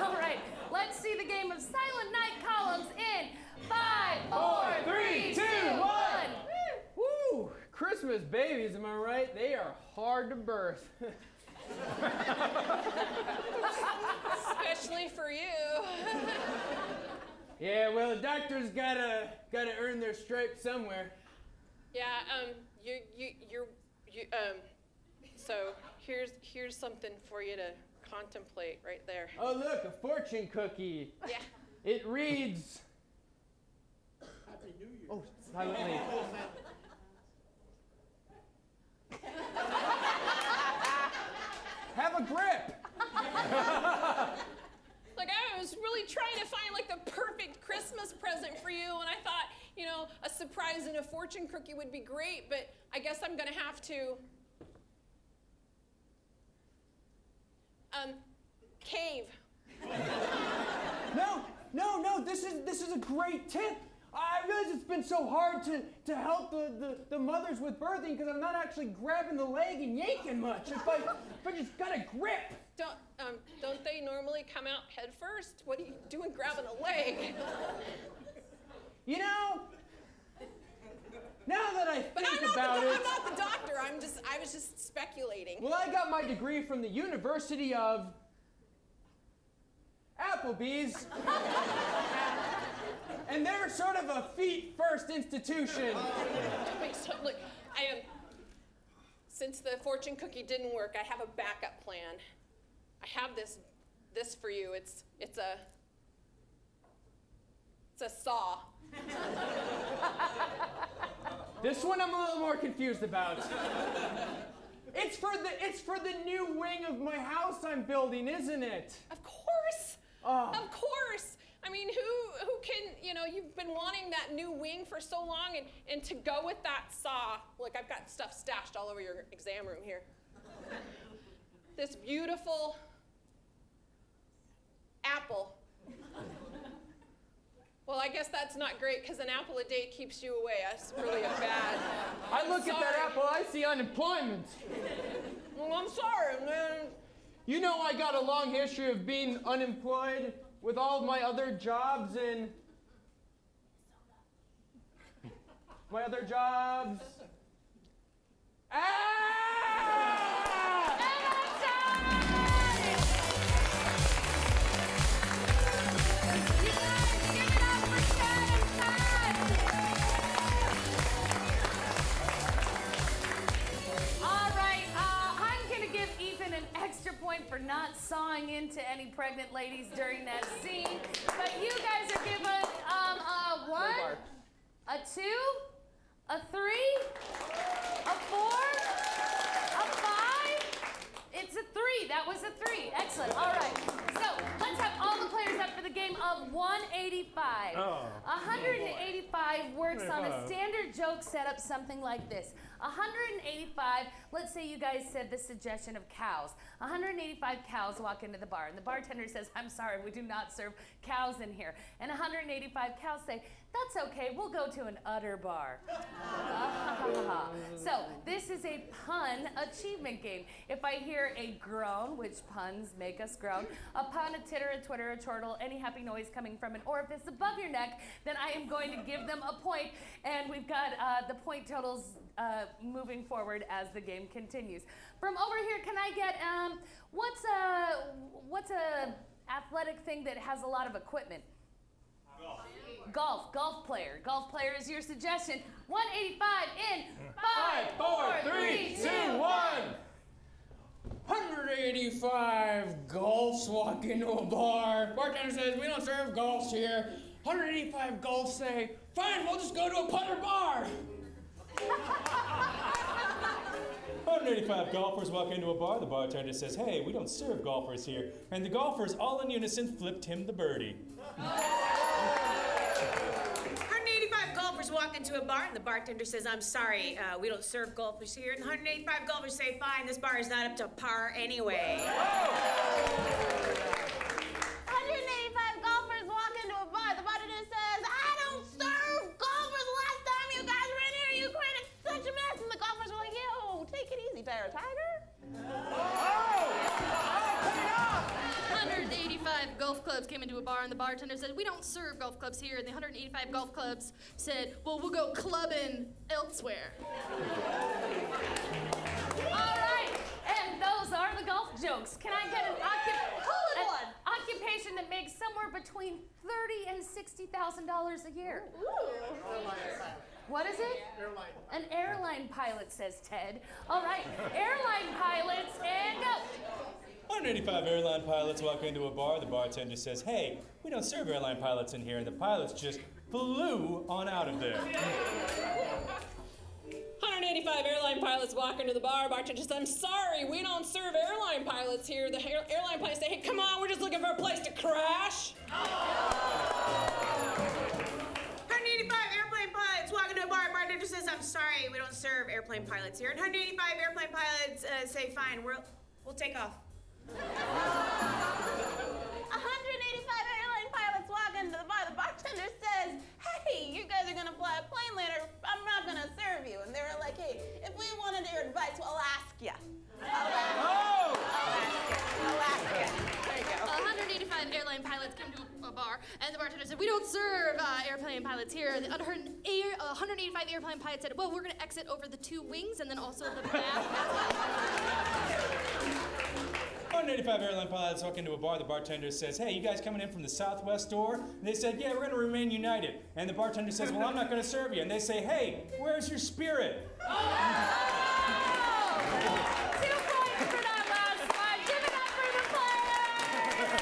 All right, let's see the game of Silent Night Columns in 5, 4, 3, 2, 1. Woo! Christmas babies, am I right? They are hard to birth. Especially for you. Yeah, well, the doctor's gotta earn their stripes somewhere. Yeah, so here's something for you to contemplate right there. Oh, look, a fortune cookie. Yeah. It reads. Happy New Year. Oh, silently. Have a grip. Like, I was really trying to find like the perfect Christmas present for you, and I thought, you know, a surprise and a fortune cookie would be great, but I guess I'm gonna have to cave. No, this is a great tip. I realize it's been so hard to help the mothers with birthing because I'm not actually grabbing the leg and yanking much. If I just got a grip. Don't they normally come out head first? What are you doing grabbing a leg? You know, now that I think about it. I'm not the doctor. I was just speculating. Well, I got my degree from the University of Applebee's. And they're sort of a feet-first institution. So, look, since the fortune cookie didn't work, I have a backup plan. I have this for you. It's a saw. This one I'm a little more confused about. It's for the new wing of my house I'm building, isn't it? Of course. Of course. I mean, who can, you know, you've been wanting that new wing for so long, and to go with that saw, look, I've got stuff stashed all over your exam room here. This beautiful apple. Well, I guess that's not great, because an apple a day keeps you away. That's really a bad. I look at that apple, I see unemployment. Well, I'm sorry, man. You know I got a long history of being unemployed with all of my other jobs and my other jobs. point for not sawing into any pregnant ladies during that scene. But you guys are given a 1, a 2, a 3, a 4, a 5. It's a 3. That was a 3. Excellent. All right. So let's have all the players up for the game of 185. 185 works on a standard joke setup, something like this. 185, let's say you guys said the suggestion of cows. 185 cows walk into the bar, and the bartender says, I'm sorry, we do not serve cows in here. And 185 cows say, that's okay, we'll go to an udder bar. So this is a pun achievement game. If I hear a groan, which puns make us groan, a pun, a titter, a twitter, a chortle, any happy noise coming from an orifice above your neck, then I am going to give them a point, and we've got the point totals moving forward as the game continues. From over here, can I get, what's a athletic thing that has a lot of equipment? Golf player. Golf player is your suggestion. 185 in 5, 4, 3, 2, 1. 185 golfs walk into a bar. Bartender says, we don't serve golfs here. 185 golfs say, fine, we'll just go to a putter bar. 185 golfers walk into a bar. The bartender says, hey, we don't serve golfers here. And the golfers, all in unison, flipped him the birdie. 185 golfers walk into a bar, and the bartender says, I'm sorry, we don't serve golfers here. And 185 golfers say, fine, this bar is not up to par anyway. 185 golfers walk into a bar. The bartender says, I don't serve golfers. Last time you guys were in here, you created such a mess. And the golfers were like, yo, take it easy there, Tiger. 185 golf clubs came into a bar, and the bartender said, we don't serve golf clubs here. And the 185 golf clubs said, well, we'll go clubbing elsewhere. All right, and those are the golf jokes. Can I get an occupation that makes somewhere between $30,000 and $60,000 a year? What is it? Airline. An airline pilot, says Ted. All right, airline pilots, and go. 185 airline pilots walk into a bar. The bartender says, hey, we don't serve airline pilots in here. And the pilots just flew on out of there. 185 airline pilots walk into the bar. Bartender says, I'm sorry, we don't serve airline pilots here. The airline pilots say, hey, come on, we're just looking for a place to crash. 185 airplane pilots walk into a bar. Bartender says, I'm sorry, we don't serve airplane pilots here. And 185 airplane pilots say, fine, we'll take off. 185 airline pilots walk into the bar. The bartender says, hey, you guys are gonna fly a plane later. I'm not gonna serve you. And they were like, hey, if we wanted your advice, we'll ask you. I'll ask you. There you go. 185 airline pilots came to a bar, and the bartender said, we don't serve airplane pilots here. The 185 airplane pilots said, well, we're gonna exit over the 2 wings and then also the back. 185 airline pilots walk into a bar. The bartender says, hey, you guys coming in from the Southwest door? And they said, yeah, we're going to remain united. And the bartender says, well, I'm not going to serve you. And they say, hey, where's your spirit? 2 points for that last one. Give it up for the players.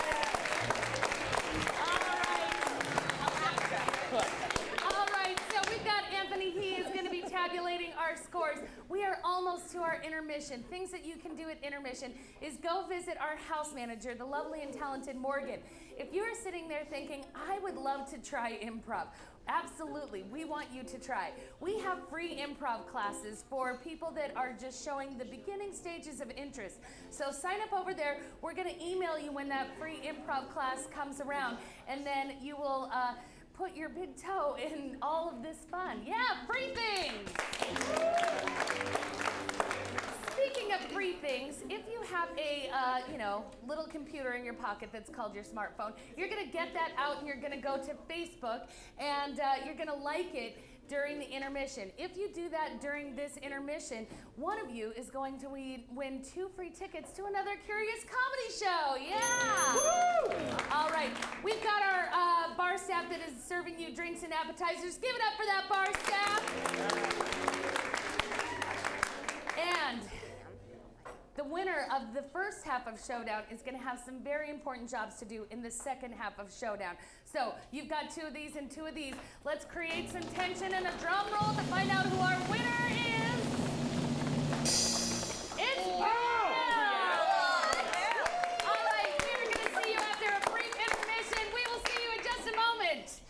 All right, so we've got Anthony. He is going to be tabulating our scores. We are almost to our intermission. Things that you can do at intermission is go visit our house manager, the lovely and talented Morgan. If you are sitting there thinking, I would love to try improv, absolutely, we want you to try. We have free improv classes for people that are just showing the beginning stages of interest. So sign up over there. We're going to email you when that free improv class comes around, and then you will put your big toe in all of this fun. Yeah, free things! Speaking of free things, if you have a little computer in your pocket that's called your smartphone, you're gonna get that out and you're gonna go to Facebook and you're gonna like it during the intermission. If you do that during this intermission, one of you is going to win 2 free tickets to another Curious Comedy Show. Yeah! Woo! All right, we've got our bar staff that is serving you drinks and appetizers. Give it up for that bar staff. And the winner of the first half of Showdown is going to have some very important jobs to do in the second half of Showdown. So you've got 2 of these and 2 of these. Let's create some tension and a drum roll to find out who our winner is. It's Darrell! All right, we're going to see you after a brief intermission. We will see you in just a moment.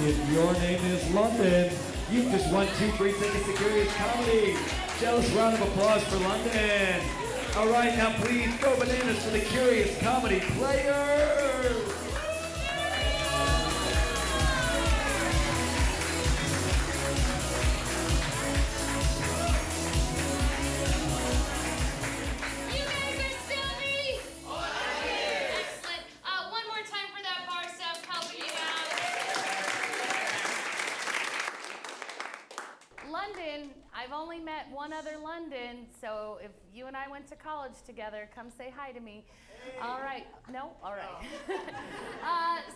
If your name is London, you've just won 2 free tickets to Curious Comedy. Jealous round of applause for London. All right, now please go bananas for the Curious Comedy players. I've only met one other London, so if you and I went to college together, come say hi to me. Hey. All right. No? All right.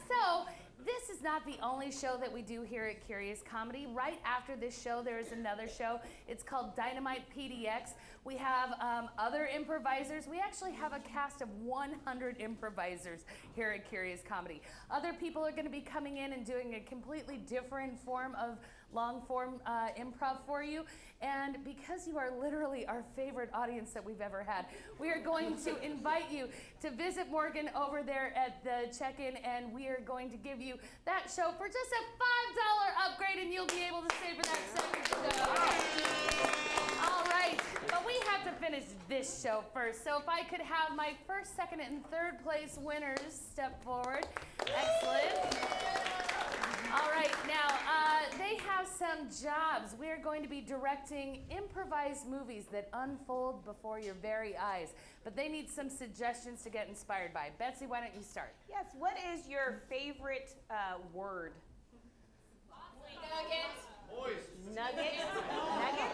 So this is not the only show that we do here at Curious Comedy. Right after this show, there is another show. It's called Dynamite PDX. We have other improvisers. We actually have a cast of 100 improvisers here at Curious Comedy. Other people are going to be coming in and doing a completely different form of long-form improv for you. And because you are literally our favorite audience that we've ever had, we are going to invite you to visit Morgan over there at the check-in, and we are going to give you that show for just a $5 upgrade, and you'll be able to stay for that second show. All right, but we have to finish this show first. So if I could have my first, second, and third place winners step forward. Excellent. All right, now they have some jobs. We are going to be directing improvised movies that unfold before your very eyes, but they need some suggestions to get inspired by. Betsy, why don't you start? Yes, what is your favorite word? Nugget. Nugget? Nugget?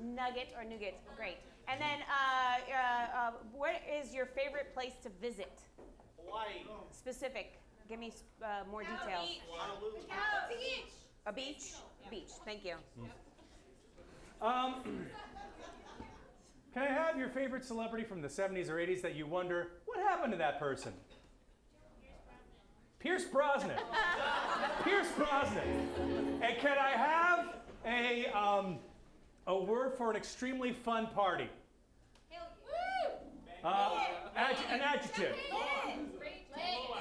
Nugget or nougat, great. And then what is your favorite place to visit? Hawaii. Specific. Give me more details. Beach. A beach? Yeah. Beach, thank you. Can I have your favorite celebrity from the 70s or 80s that you wonder, what happened to that person? Pierce Brosnan. Pierce Brosnan. And can I have a word for an extremely fun party? An adjective.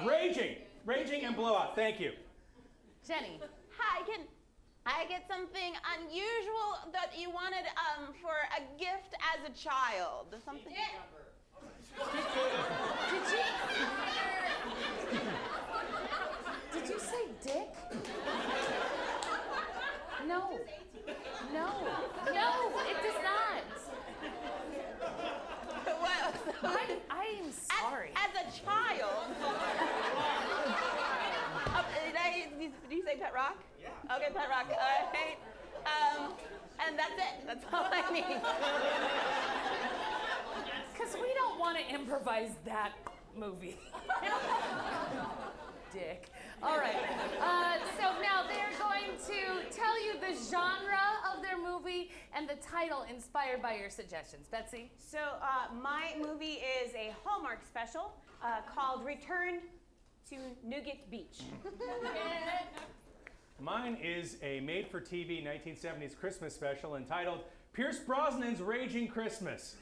Raging. Raging and blowout. Thank you. Jenny. Hi, can I get something unusual that you wanted for a gift as a child? Something. Did you say dick? No. No. No, it does not. I am sorry. As a child. Did you say pet rock? Yeah. Okay, pet rock. All right. And that's it. That's all I need. Because we don't want to improvise that movie. Dick. All right. So now they're going to tell you the genre of their movie and the title inspired by your suggestions. Betsy? So my movie is a Hallmark special called Return to Nougat Beach. Mine is a made-for-TV 1970s Christmas special entitled Pierce Brosnan's Raging Christmas.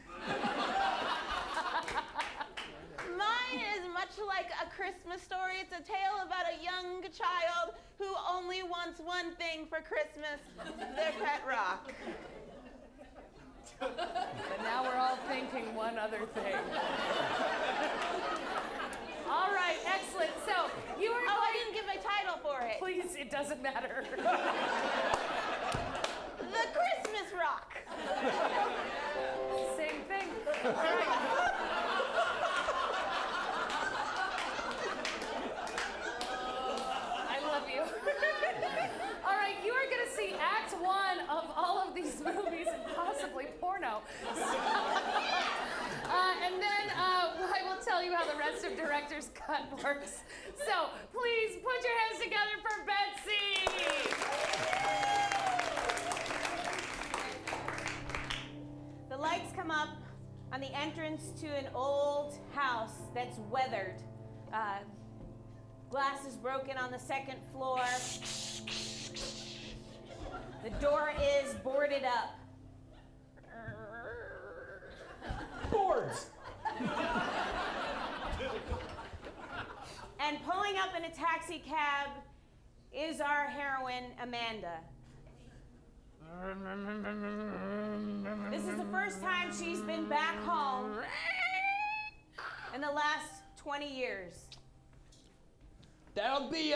Mine is much like A Christmas Story. It's a tale about a young child who only wants one thing for Christmas, their pet rock. But now we're all thinking one other thing. All right, excellent. So you are I didn't give my title for it. Please, it doesn't matter. The Christmas Rock. Same thing. All right. I love you. All right, you are going to see Act 1 of all of these movies and possibly porno. And then I will tell you how the rest of Director's Cut works. So please put your hands together for Betsy. The lights come up on the entrance to an old house that's weathered. Glass is broken on the second floor. The door is boarded up. Boards! And pulling up in a taxi cab is our heroine, Amanda. This is the first time she's been back home in the last 20 years. That'll be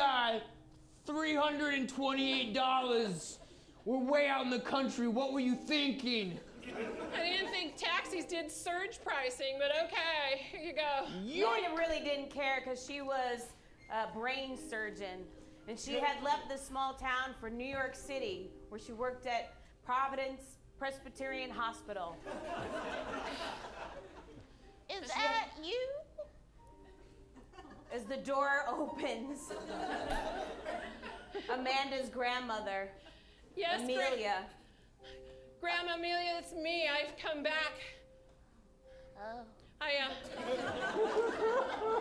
$328. We're way out in the country. What were you thinking? I didn't think taxis did surge pricing, but okay, here you go. Amanda really didn't care because she was a brain surgeon, and she had left this small town for New York City, where she worked at Providence Presbyterian Hospital. Is that you? As the door opens, Amanda's grandmother, Yes, Amelia. Grandma Amelia, it's me. I've come back. Oh.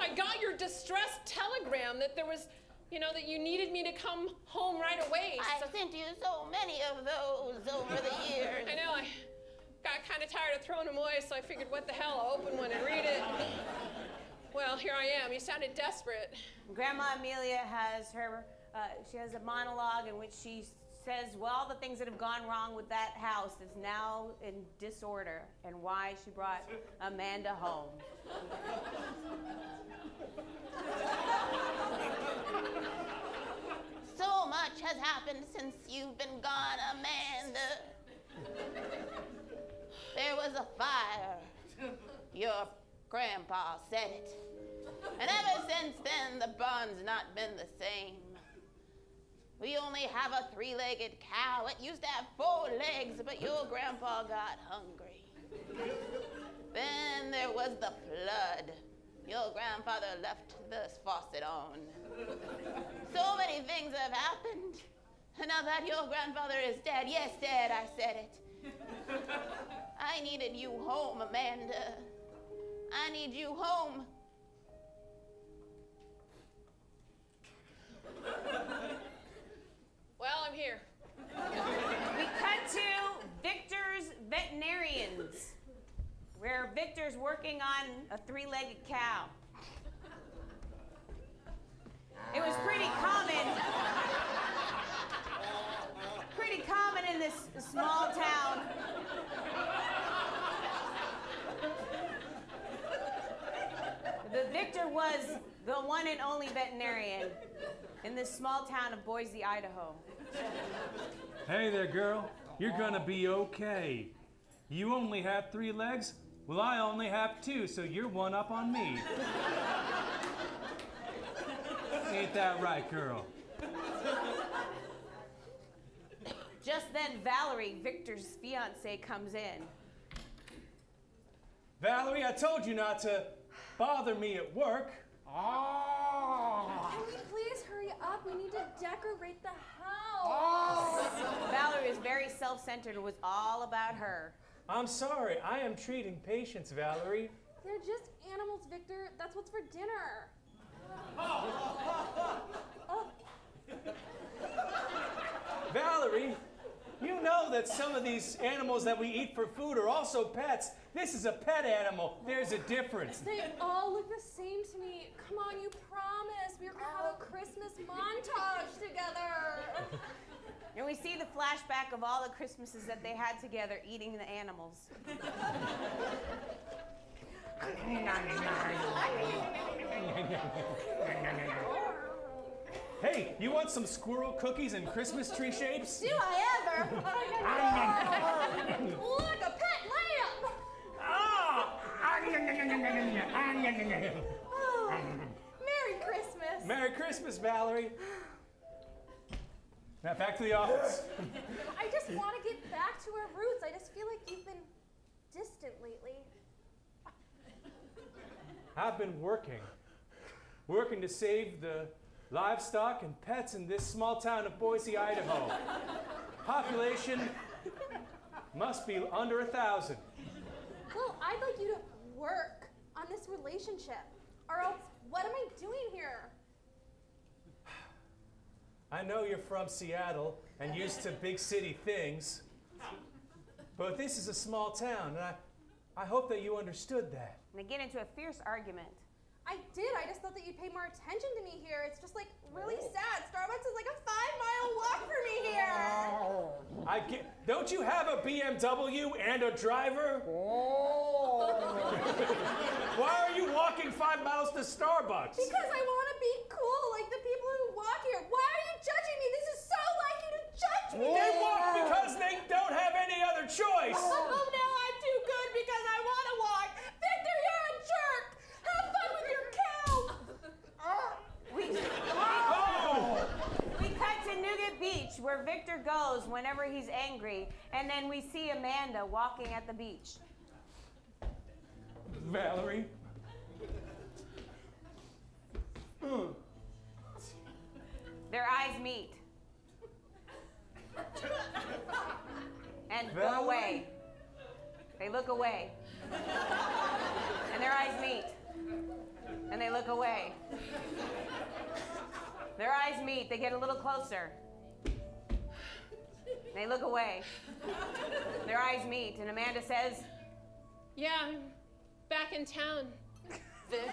I got your distress telegram that there was, that you needed me to come home right away. I sent you so many of those over the years. I know. I got kind of tired of throwing them away, so I figured, what the hell, I'll open one and read it. Well, here I am. You sounded desperate. Grandma Amelia has she has a monologue in which she says, well, all the things that have gone wrong with that house is now in disorder, and why she brought Amanda home. So much has happened since you've been gone, Amanda. There was a fire. Your grandpa said it. And ever since then, the barn's not been the same. We only have a 3-legged cow. It used to have 4 legs, but your grandpa got hungry. Then there was the flood. Your grandfather left the faucet on. So many things have happened. And now that your grandfather is dead, yes, Dad, I said it. I needed you home, Amanda. I need you home. Well, I'm here. We cut to Victor's Veterinarians, where Victor's working on a 3-legged cow. It was pretty common in this small town. Victor was the one and only veterinarian in this small town of Boise, Idaho. Hey there, girl. You're gonna be okay. You only have 3 legs? Well, I only have 2, so you're one up on me. Ain't that right, girl? Just then, Valerie, Victor's fiance, comes in. Valerie, I told you not to bother me at work. Can we please hurry up? We need to decorate the house. Valerie is very self-centered. It was all about her. I'm sorry. I am treating patients, Valerie. They're just animals, Victor. That's what's for dinner. Valerie, you know that some of these animals that we eat for food are also pets. This is a pet animal. There's a difference. They all look the same to me. Come on, you promised we were going to have a Christmas montage together. And we see the flashback of all the Christmases that they had together eating the animals. Hey, you want some squirrel cookies and Christmas tree shapes? Do I ever? Look, a pet lamb! Oh, Merry Christmas! Merry Christmas, Valerie. Now back to the office. I just want to get back to our roots. I just feel like you've been distant lately. I've been working to save the livestock and pets in this small town of Boise, Idaho. Population must be under 1,000. Well, I'd like you to work on this relationship, or else what am I doing here? I know you're from Seattle and used to big city things, but this is a small town, and I hope that you understood that. And they get into a fierce argument I did. I just thought that you'd pay more attention to me here. It's just like really sad. Starbucks is like a 5-mile walk for me here. Don't you have a BMW and a driver? Why are you walking 5 miles to Starbucks? Because I want to be cool like the people who walk here. Why are you judging me? This is so like you to judge me. They walk because they don't have any other choice. Oh, no, I'm too good because I want to walk. Victor, you're a jerk. Have fun with your cow. We cut to Nougat Beach, where Victor goes whenever he's angry, and then we see Amanda walking at the beach. Valerie. Their eyes meet. And Valerie? go away. They look away. And their eyes meet. And they look away. Their eyes meet. They get a little closer. They look away. Their eyes meet. And Amanda says, Yeah, I'm back in town, Vic.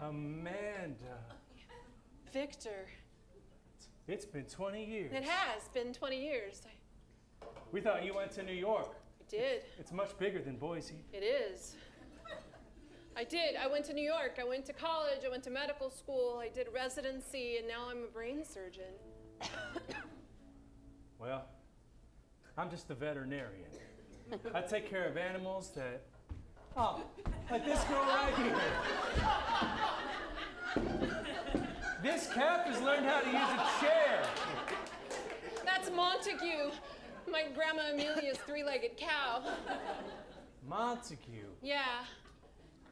Amanda. Victor. It's been 20 years. It has been 20 years. We thought you went to New York. I did. It's much bigger than Boise. It is. I did. I went to New York. I went to college. I went to medical school. I did residency, and now I'm a brain surgeon. Well, I'm just a veterinarian. I take care of animals that, like this girl right here. This calf has learned how to use a chair. That's Montague, my Grandma Amelia's three-legged cow. Montague. Yeah.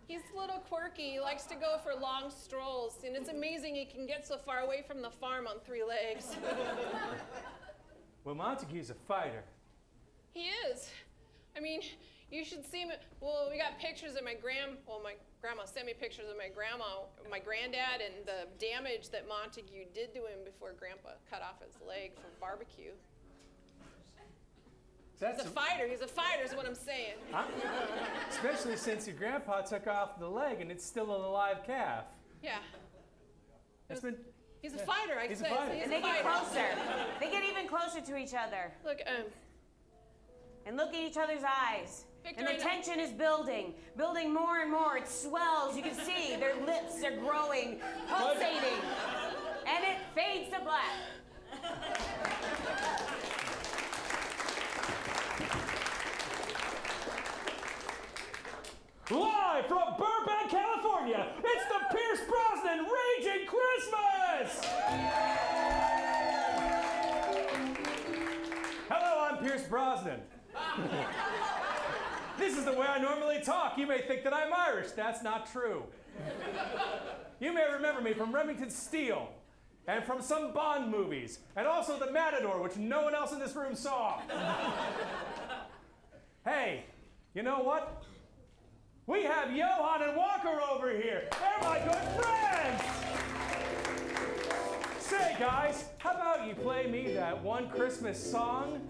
He's a little quirky. He likes to go for long strolls, and it's amazing he can get so far away from the farm on 3 legs. Well, Montague's a fighter. He is. I mean, you should see him. Well, we got pictures of my grandma sent me pictures of my granddad, and the damage that Montague did to him before Grandpa cut off his leg for barbecue. He's a fighter is what I'm saying. Especially since your grandpa took off the leg and it's still an alive calf. Yeah. He's a Yeah. fighter, I He's say. a fighter. and they get closer. They get even closer to each other. Look, and look at each other's eyes. Victor, And the tension is building more and more. It swells. You can see their lips are growing, pulsating. And it fades to black. Live from Burbank, California, it's the Pierce Brosnan Raging Christmas! Hello, I'm Pierce Brosnan. This is the way I normally talk. You may think that I'm Irish. That's not true. You may remember me from Remington Steele and from some Bond movies, and also The Matador, which no one else in this room saw. Hey, you know what? We have Johan and Walker over here. They're my good friends. Say, guys, how about you play me that one Christmas song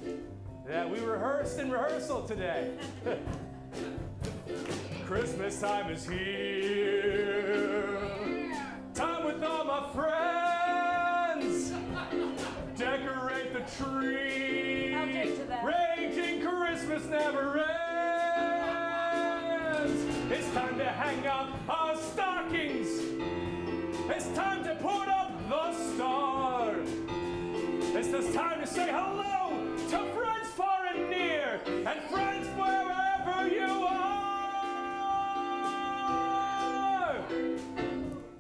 that we rehearsed in rehearsal today? Christmas time is here. Time with all my friends. Decorate the tree. I'll take to that. Raging Christmas never ends. It's time to hang up our stockings. It's time to put up the star. It's the time to say hello to friends far and near, and friends wherever you are.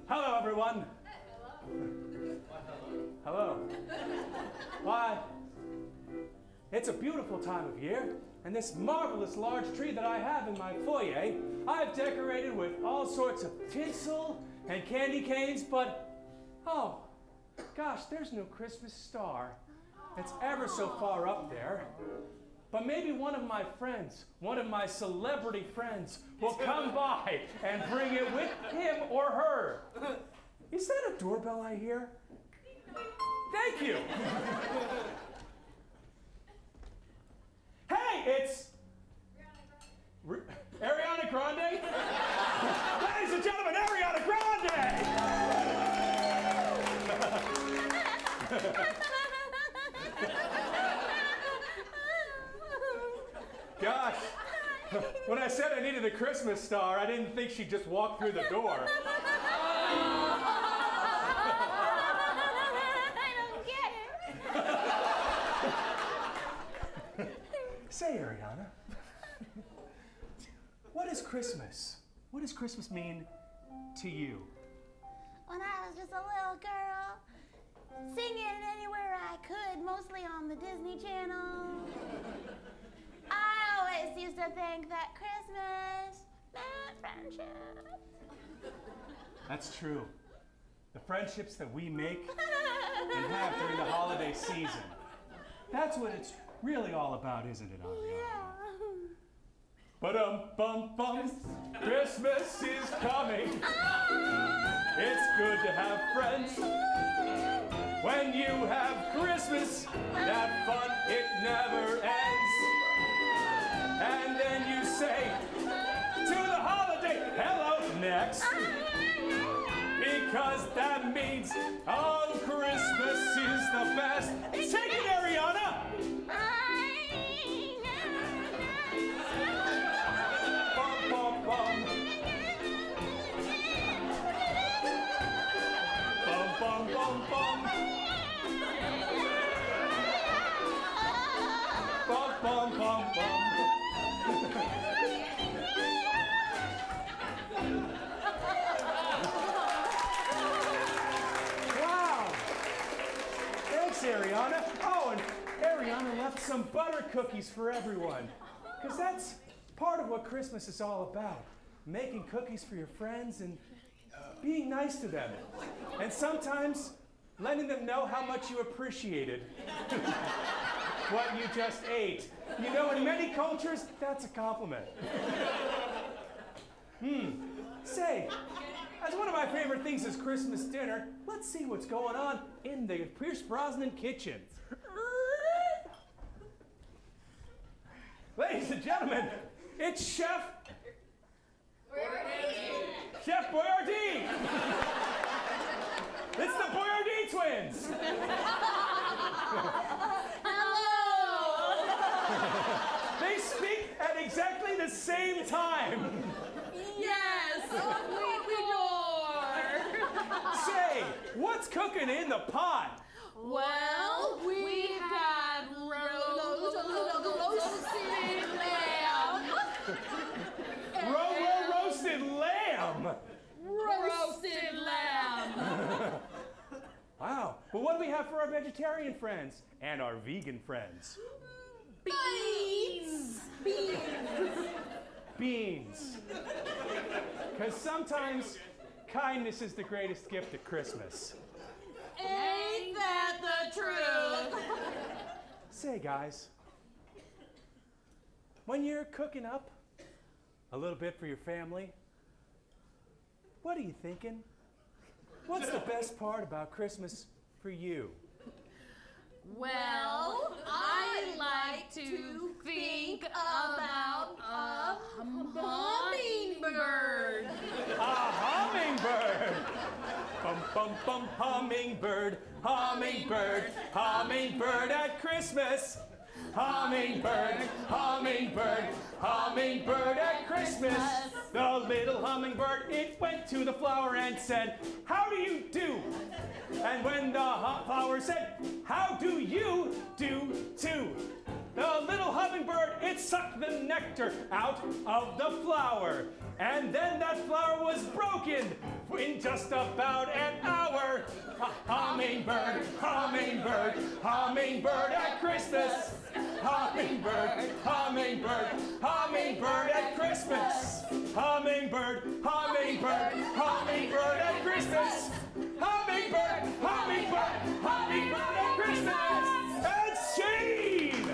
Hello, everyone. Hello. Why, it's a beautiful time of year, and this marvelous large tree that I have in my foyer, I've decorated with all sorts of tinsel and candy canes, but, oh, gosh, there's no Christmas star. It's ever so far up there. But maybe one of my friends, one of my celebrity friends, will come by and bring it with him or her. Is that a doorbell I hear? Thank you. Hey, it's Ariana Grande. Ladies and gentlemen, Ariana the Christmas star, I didn't think she'd just walk through the door. Say, Ariana, what is Christmas? What does Christmas mean to you? When I was just a little girl, singing anywhere I could, mostly on the Disney Channel, I always used to think that Christmas meant friendship. That's true. The friendships that we make and have during the holiday season. That's what it's really all about, isn't it, Ariana? Yeah. Ba-dum-bum-bum, Christmas is coming. It's good to have friends. When you have Christmas, that fun, it never ends. And then you say to the holiday, hello next. Because that means, oh, Christmas is the best. Take it, Ariana! Bum, bum, bum. Bum, bum, bum, bum. Bum, bum, bum, bum. Wow! Thanks, Ariana. Oh, and Ariana left some butter cookies for everyone. Because that's part of what Christmas is all about. Making cookies for your friends and being nice to them. And sometimes letting them know how much you appreciated what you just ate. You know, in many cultures, that's a compliment. Say, as one of my favorite things is Christmas dinner, let's see what's going on in the Pierce Brosnan kitchen. Ladies and gentlemen, it's Chef Boyardee. It's the Boyardee twins. They speak at exactly the same time. Yes, we are. Say, what's cooking in the pot? Well, we had roasted lamb. Roasted lamb. Roasted lamb. Wow. Well, what do we have for our vegetarian friends and our vegan friends? Beans. Beans. Beans. Because sometimes kindness is the greatest gift at Christmas. Ain't that the truth? Say, guys, when you're cooking up a little bit for your family, what are you thinking? What's the best part about Christmas for you? Well, I like to think about a hummingbird. A hummingbird! Bum, bum, bum, hummingbird, hummingbird, hummingbird at Christmas. Hummingbird, hummingbird, hummingbird at Christmas. The little hummingbird, it went to the flower and said, how do you do? And when the flower said, how do you do too? The little hummingbird, it sucked the nectar out of the flower. And then that flower was broken in just about an hour. Hummingbird, hummingbird, hummingbird at Christmas. Hummingbird, hummingbird, hummingbird at Christmas. Hummingbird, hummingbird, hummingbird at Christmas. Hummingbird, hummingbird, hummingbird at Christmas. And scene!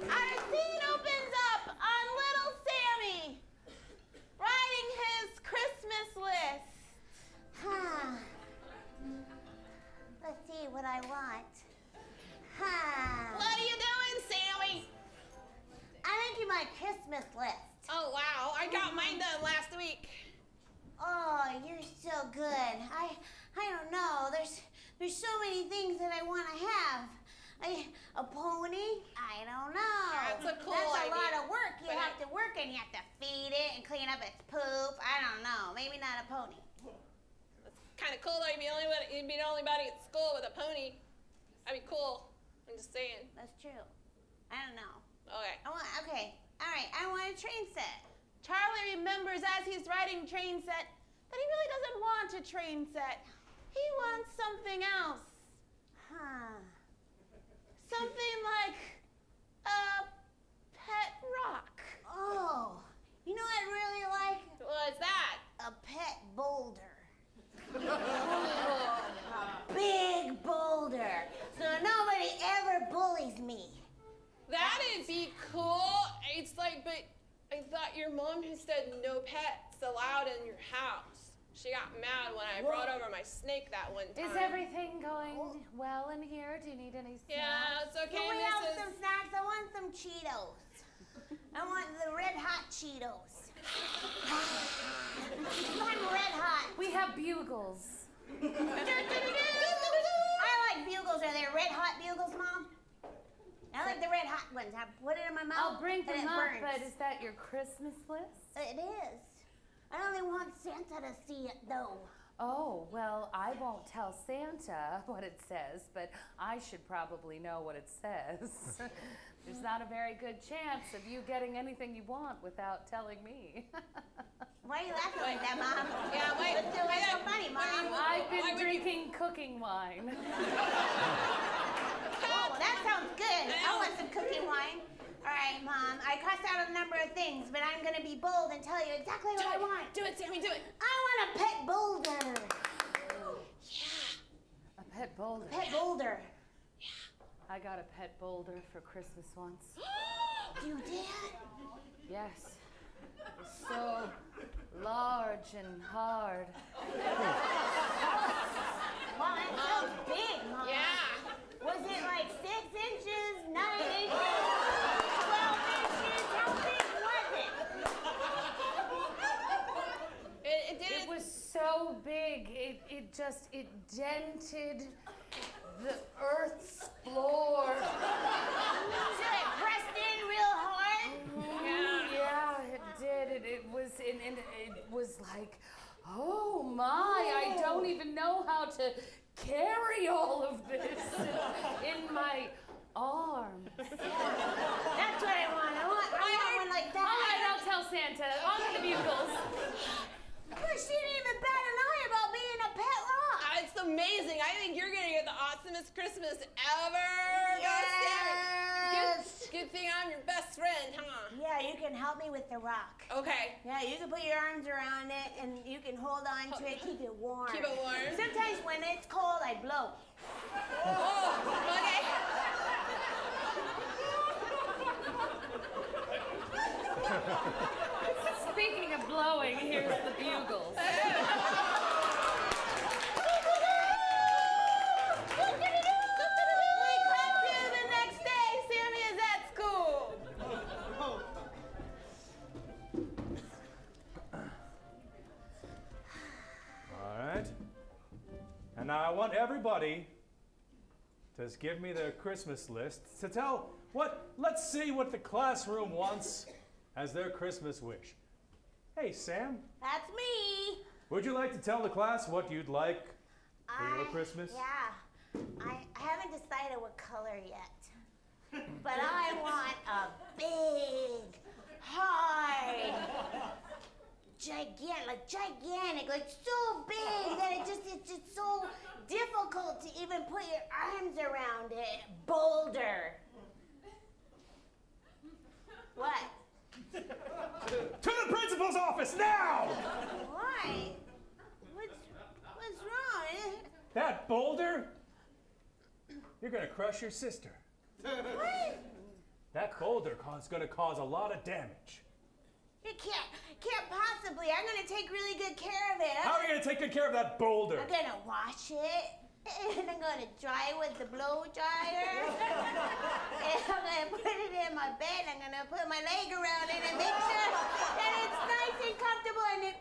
Our scene opens up on little Sammy writing his Christmas list. Let's see what I want. What are you doing, Sammy? I'm making my Christmas list. Oh, wow. I got mine done last week. Oh, you're so good. I don't know. There's so many things that I want to have. A pony? I don't know. That's a cool That's idea. a lot of work. You But have to work and you have to feed it and clean up its poop. I don't know. Maybe not a pony. It's kind of cool though. You'd be the only buddy at school with a pony. That'd be cool. I'm just saying. That's true. I don't know. Okay. Okay. All right. I want a train set. Charlie remembers as he's writing train set that he really doesn't want a train set. He wants something else. Huh. Something like a pet rock. Oh. You know what I'd really like? What's that? A pet boulder. A big boulder. So nobody ever bullies me. That'd be cool. It's like, but I thought your mom had said no pets allowed in your house. She got mad when I brought over my snake that one time. Is everything going well in here? Do you need any snacks? Yeah, it's okay, Can we have Mrs. some snacks? I want some Cheetos. I want the red hot Cheetos. I'm red hot. We have bugles. I like bugles. Are they red hot bugles, Mom? I like the red hot ones. I put it in my mouth. I'll bring them and it up, burns. but is that your Christmas list? It is. I only want Santa to see it, though. Oh, well, I won't tell Santa what it says, but I should probably know what it says. There's not a very good chance of you getting anything you want without telling me. Why are you laughing like that, Mom? Yeah, wait. What's so funny, Mom? I've been drinking cooking wine. Oh, that sounds good. I want some cooking wine. All right, Mom. I crossed out a number of things, but I'm going to be bold and tell you exactly what I want. Do it, Sammy, do it. I want a pet boulder. A pet boulder. Pet boulder. I got a pet boulder for Christmas once. You did? Yes. It was so large and hard. Wow, that's so big, Mom. Yeah. Was it like 6 inches, 9 inches, 12 inches? How big was it? It was so big, it dented the Earth's floor. So it pressed in real hard? Yeah, it did. It was like, oh my, I don't even know how to carry all of this in my arms. That's what I want. I want one like that. All right, I'll tell Santa. On to the bugles. She didn't even bat an eye about being a pet rock. It's amazing. I think you're gonna get the awesomest Christmas ever. Yes. Good thing I'm your best friend, huh? Yeah, you can help me with the rock. Okay. Yeah, you can put your arms around it and you can hold on to it, keep it warm. Keep it warm. Sometimes when it's cold, I blow. Oh, okay. Speaking of blowing, here's the bugles. And now I want everybody to give me their Christmas list to tell let's see what the classroom wants as their Christmas wish. Hey, Sam. That's me. Would you like to tell the class what you'd like for your Christmas? Yeah. I haven't decided what color yet. But I want a big, hard, gigantic, like so big that it's just so difficult to even put your arms around it. Boulder. What? To the principal's office now! Why? What's wrong? That boulder? You're gonna crush your sister. What? That boulder is gonna cause a lot of damage. You can't possibly. I'm gonna take really good care of it. How are you gonna take good care of that boulder? I'm gonna wash it, and I'm gonna dry it with the blow dryer. And I'm gonna put it in my bed. I'm gonna put my leg around it and make sure that it's nice and comfortable. And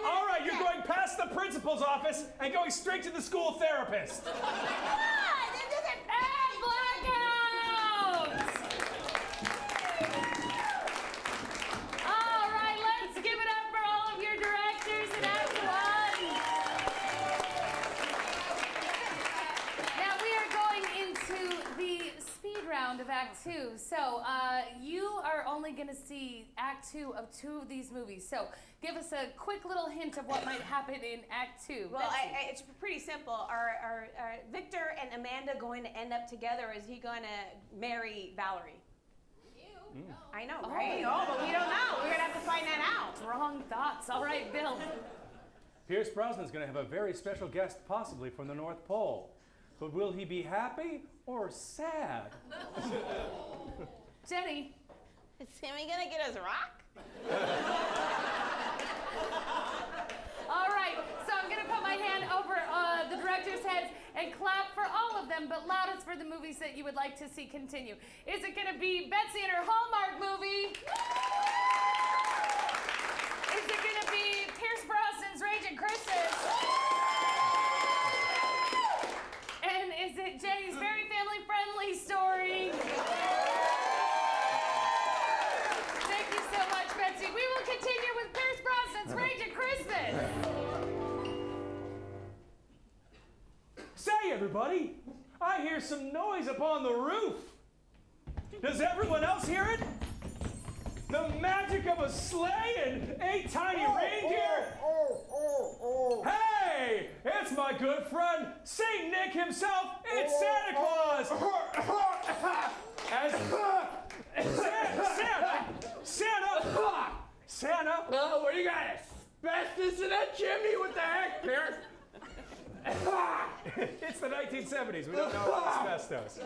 all right, you're going past the principal's office and going straight to the school therapist. This isn't bad. Blackout! All right, let's give it up for all of your directors in Act 1. Now we are going into the speed round of Act 2. So you are only going to see Act 2 of 2 of these movies. So give us a quick little hint of what might happen in Act 2. Well, it's pretty simple. Are Victor and Amanda going to end up together? Or is he going to marry Valerie? I know, right? Oh, but we don't know. We're going to have to find that out. Wrong thoughts. All right, Bill. Pierce Brosnan's going to have a very special guest, possibly from the North Pole. But will he be happy or sad? Jenny. Is Sammy gonna get us rock? All right, so I'm gonna put my hand over the director's heads and clap for all of them, but loudest for the movies that you would like to see continue. Is it gonna be Betsy and her Hallmark movie? Is it gonna be Pierce Brosnan's Raging Kristen? And is it Jenny's very family-friendly story? Thank you so much, Betsy. We will continue with Pierce Brosnan's Raging Kristen. Say, everybody, I hear some noise up on the roof. Does everyone else hear it? The magic of a sleigh and 8 tiny reindeer. Hey, it's my good friend, Saint Nick himself. It's Santa Claus. Santa. Oh, what do you got? Asbestos in that chimney? What the heck, Pierce? It's the 1970s. We don't know about asbestos.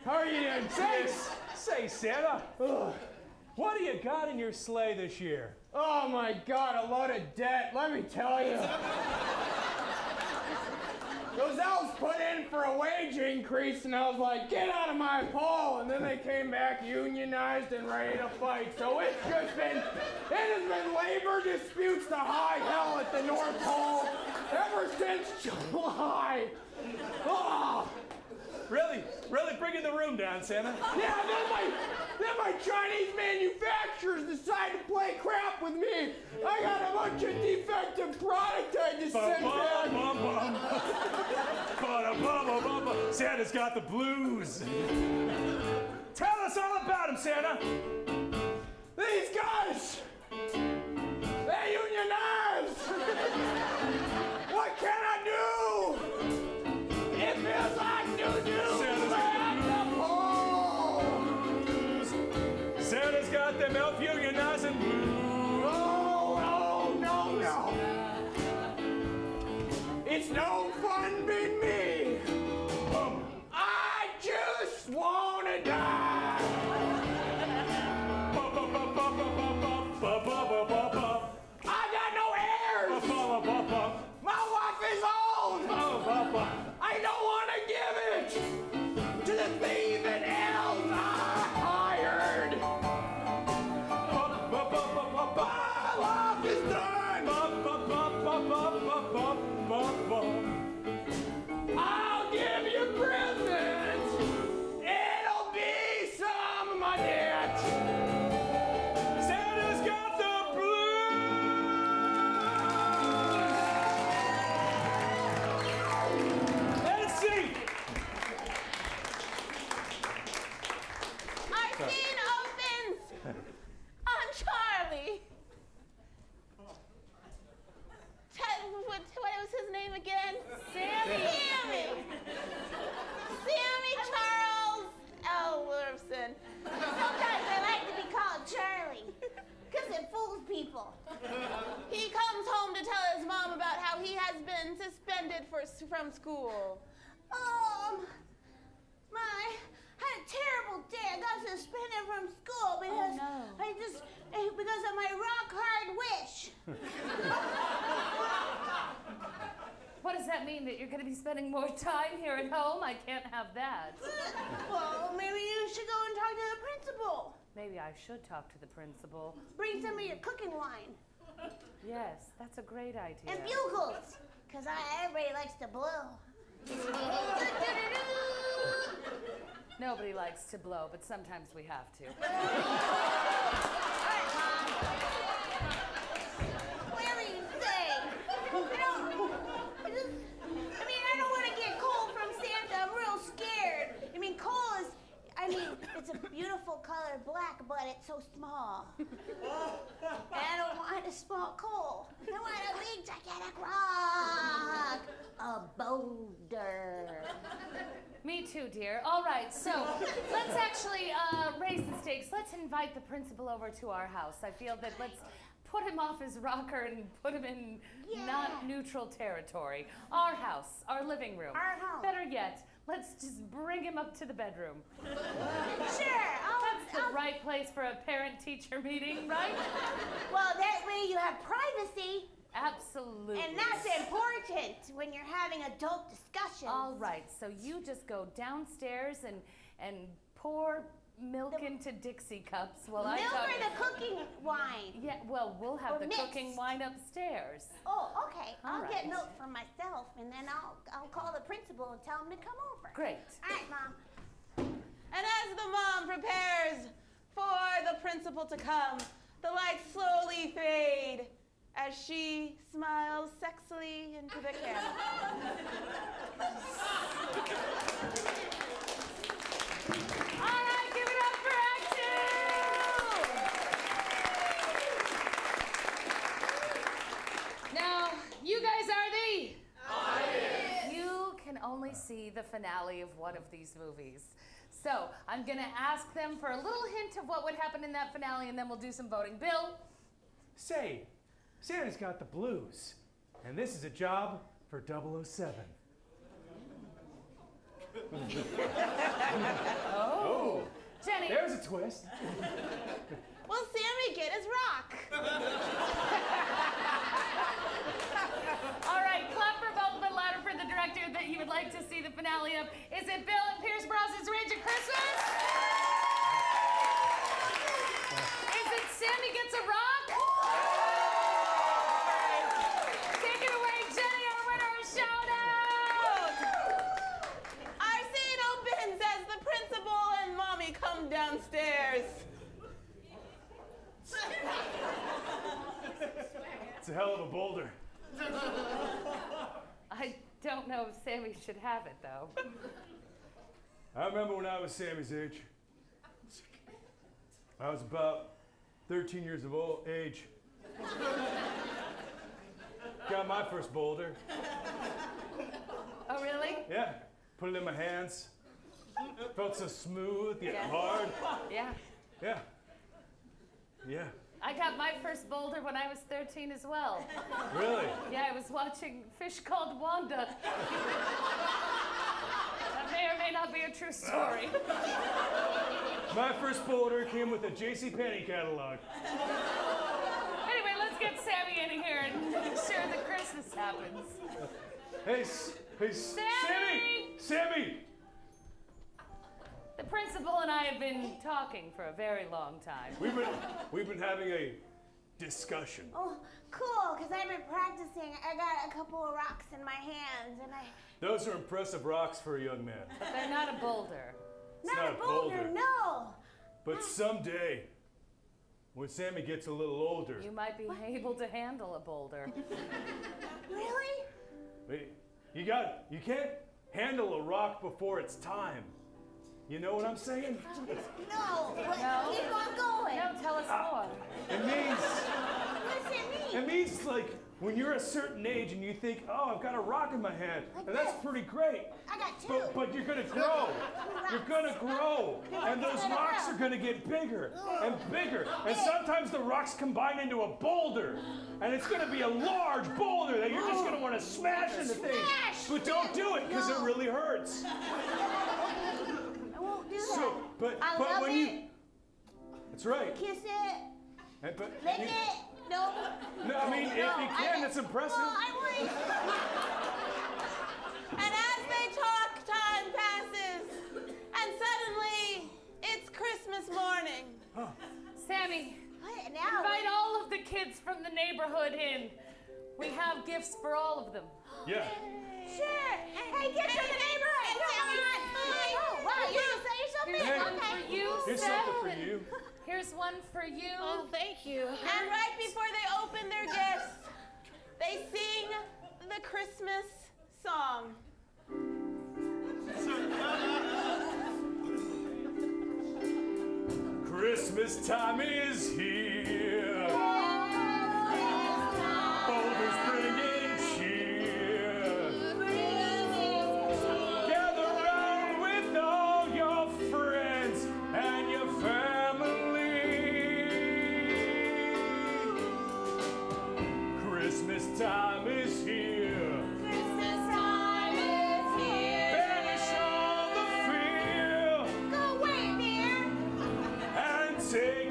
How are you doing? Say, Santa, what do you got in your sleigh this year? Oh my God, a lot of debt, let me tell you. Those elves put in for a wage increase, and I was like, get out of my pole, and then they came back unionized and ready to fight. So it has been labor disputes to high hell at the North Pole ever since July. Oh. Really bringing the room down, Santa? Yeah, then my Chinese manufacturers decide to play crap with me. I got a bunch of defective product I just sent in. Santa's got the blues. Tell us all about him, Santa. These guys, they unionized. What can I do? It feels like Santa's got them elf unionizing blues. Oh, no. It's no fun being me. I just wanna die. I got no heirs. My wife is old. I don't want to give it to the thieving elves I hired. My life is done. I'll give you presents. It'll be some of my debt. Santa's got the blues. Let's see. Our scene opens on Charlie. What was his name again? Sammy Charles Ellerson. Sometimes I like to be called Charlie, because it fools people. He comes home to tell his mom about how he has been suspended from school. I had a terrible day. I got suspended from school because because of my rock hard wish. What does that mean? That you're going to be spending more time here at home? I can't have that. Well, maybe you should go and talk to the principal. Maybe I should talk to the principal. Bring some of your cooking wine. Yes, that's a great idea. And bugles, because everybody likes to blow. Nobody likes to blow, but sometimes we have to. Whatever you say. I don't want to get coal from Santa. I'm real scared. Coal is, it's a beautiful color, black, but it's so small. And I don't want a small coal. I want a big, gigantic rock. A boulder. Me too, dear. All right, so let's actually raise the stakes. Let's invite the principal over to our house. I feel that let's put him off his rocker and put him in not neutral territory. Our house, our living room. Our home. Better yet, let's just bring him up to the bedroom. Sure. That's the right place for a parent-teacher meeting, right? Well, that way you have privacy. Absolutely. And that's important when you're having adult discussions. All right, so you just go downstairs and pour milk into Dixie cups while I talk. Milk or the cooking wine? Yeah, well, we'll have the mixed. cooking wine upstairs. Oh, okay. All I'll get right. milk for myself, and then I'll call the principal and tell him to come over. Great. All right, Mom. And as the mom prepares for the principal to come, the lights slowly fade as she smiles sexily into the camera. All right, give it up for Act 2! Now, you guys are the audience. You can only see the finale of one of these movies. So, I'm gonna ask them for a little hint of what would happen in that finale, and then we'll do some voting. Bill? Say, Santa's got the blues, and this is a job for 007. Oh. Jenny. There's a twist. Will Sammy get his rock? All right, clap for both, but louder for the director that you would like to see the finale of. Is it Bill and Pierce Brosnan's Raging Christmas? Is it Sammy Gets a Rock? Take it away, Jenny, our winner of Showdown! Our scene opens as the principal and mommy come downstairs. It's a hell of a boulder. I don't know if Sammy should have it, though. I remember when I was Sammy's age. I was about 13 years of age. Got my first boulder. Oh, really? Yeah, put it in my hands. Felt so smooth, yet hard. Yeah. Yeah. Yeah. I got my first boulder when I was 13 as well. Really? Yeah, I was watching Fish Called Wanda. That may or may not be a true story. My first boulder came with a JCPenney catalog. Anyway, let's get Sammy in here and make sure that Christmas happens. Hey, Sammy! Sammy! The principal and I have been talking for a very long time. We've been having a discussion. Oh, cool, because I've been practicing. I got a couple of rocks in my hands, and Those are impressive rocks for a young man. But they're not a boulder. Not a boulder, no! But someday, when Sammy gets a little older... You might be able to handle a boulder. Really? Wait, you can't handle a rock before it's time. You know what I'm saying? No, but No. keep on going. No, tell us more. It means... What's it mean? It means like when you're a certain age and you think, oh, I've got a rock in my hand, Like and that's this. pretty great. I got two. But you're gonna grow. You're gonna grow. And those rocks are gonna get bigger and bigger. And sometimes the rocks combine into a boulder. And it's gonna be a large boulder that you're just gonna wanna smash into things. But don't do it, because it really hurts. I won't do that. So, but love when it. you... That's right. Kiss it. And, but Lick you- it. No. No, I mean, if you can, that's impressive. Well, I would. And as they talk, time passes. And suddenly, it's Christmas morning. Sammy, What now? invite all of the kids from the neighborhood in. We have gifts for all of them. Yeah. Sure. Hey, get to the neighborhood. Come on. Oh, wow, you're so Here's something for you. Here's one for you. Oh, thank you. And right before they open their gifts, they sing the Christmas song. Christmas time is here. Boulders bringing cheer. Gather round with all your friends and your family. Christmas time is here. Christmas time is here. Banish all the fear Go away, dear. and take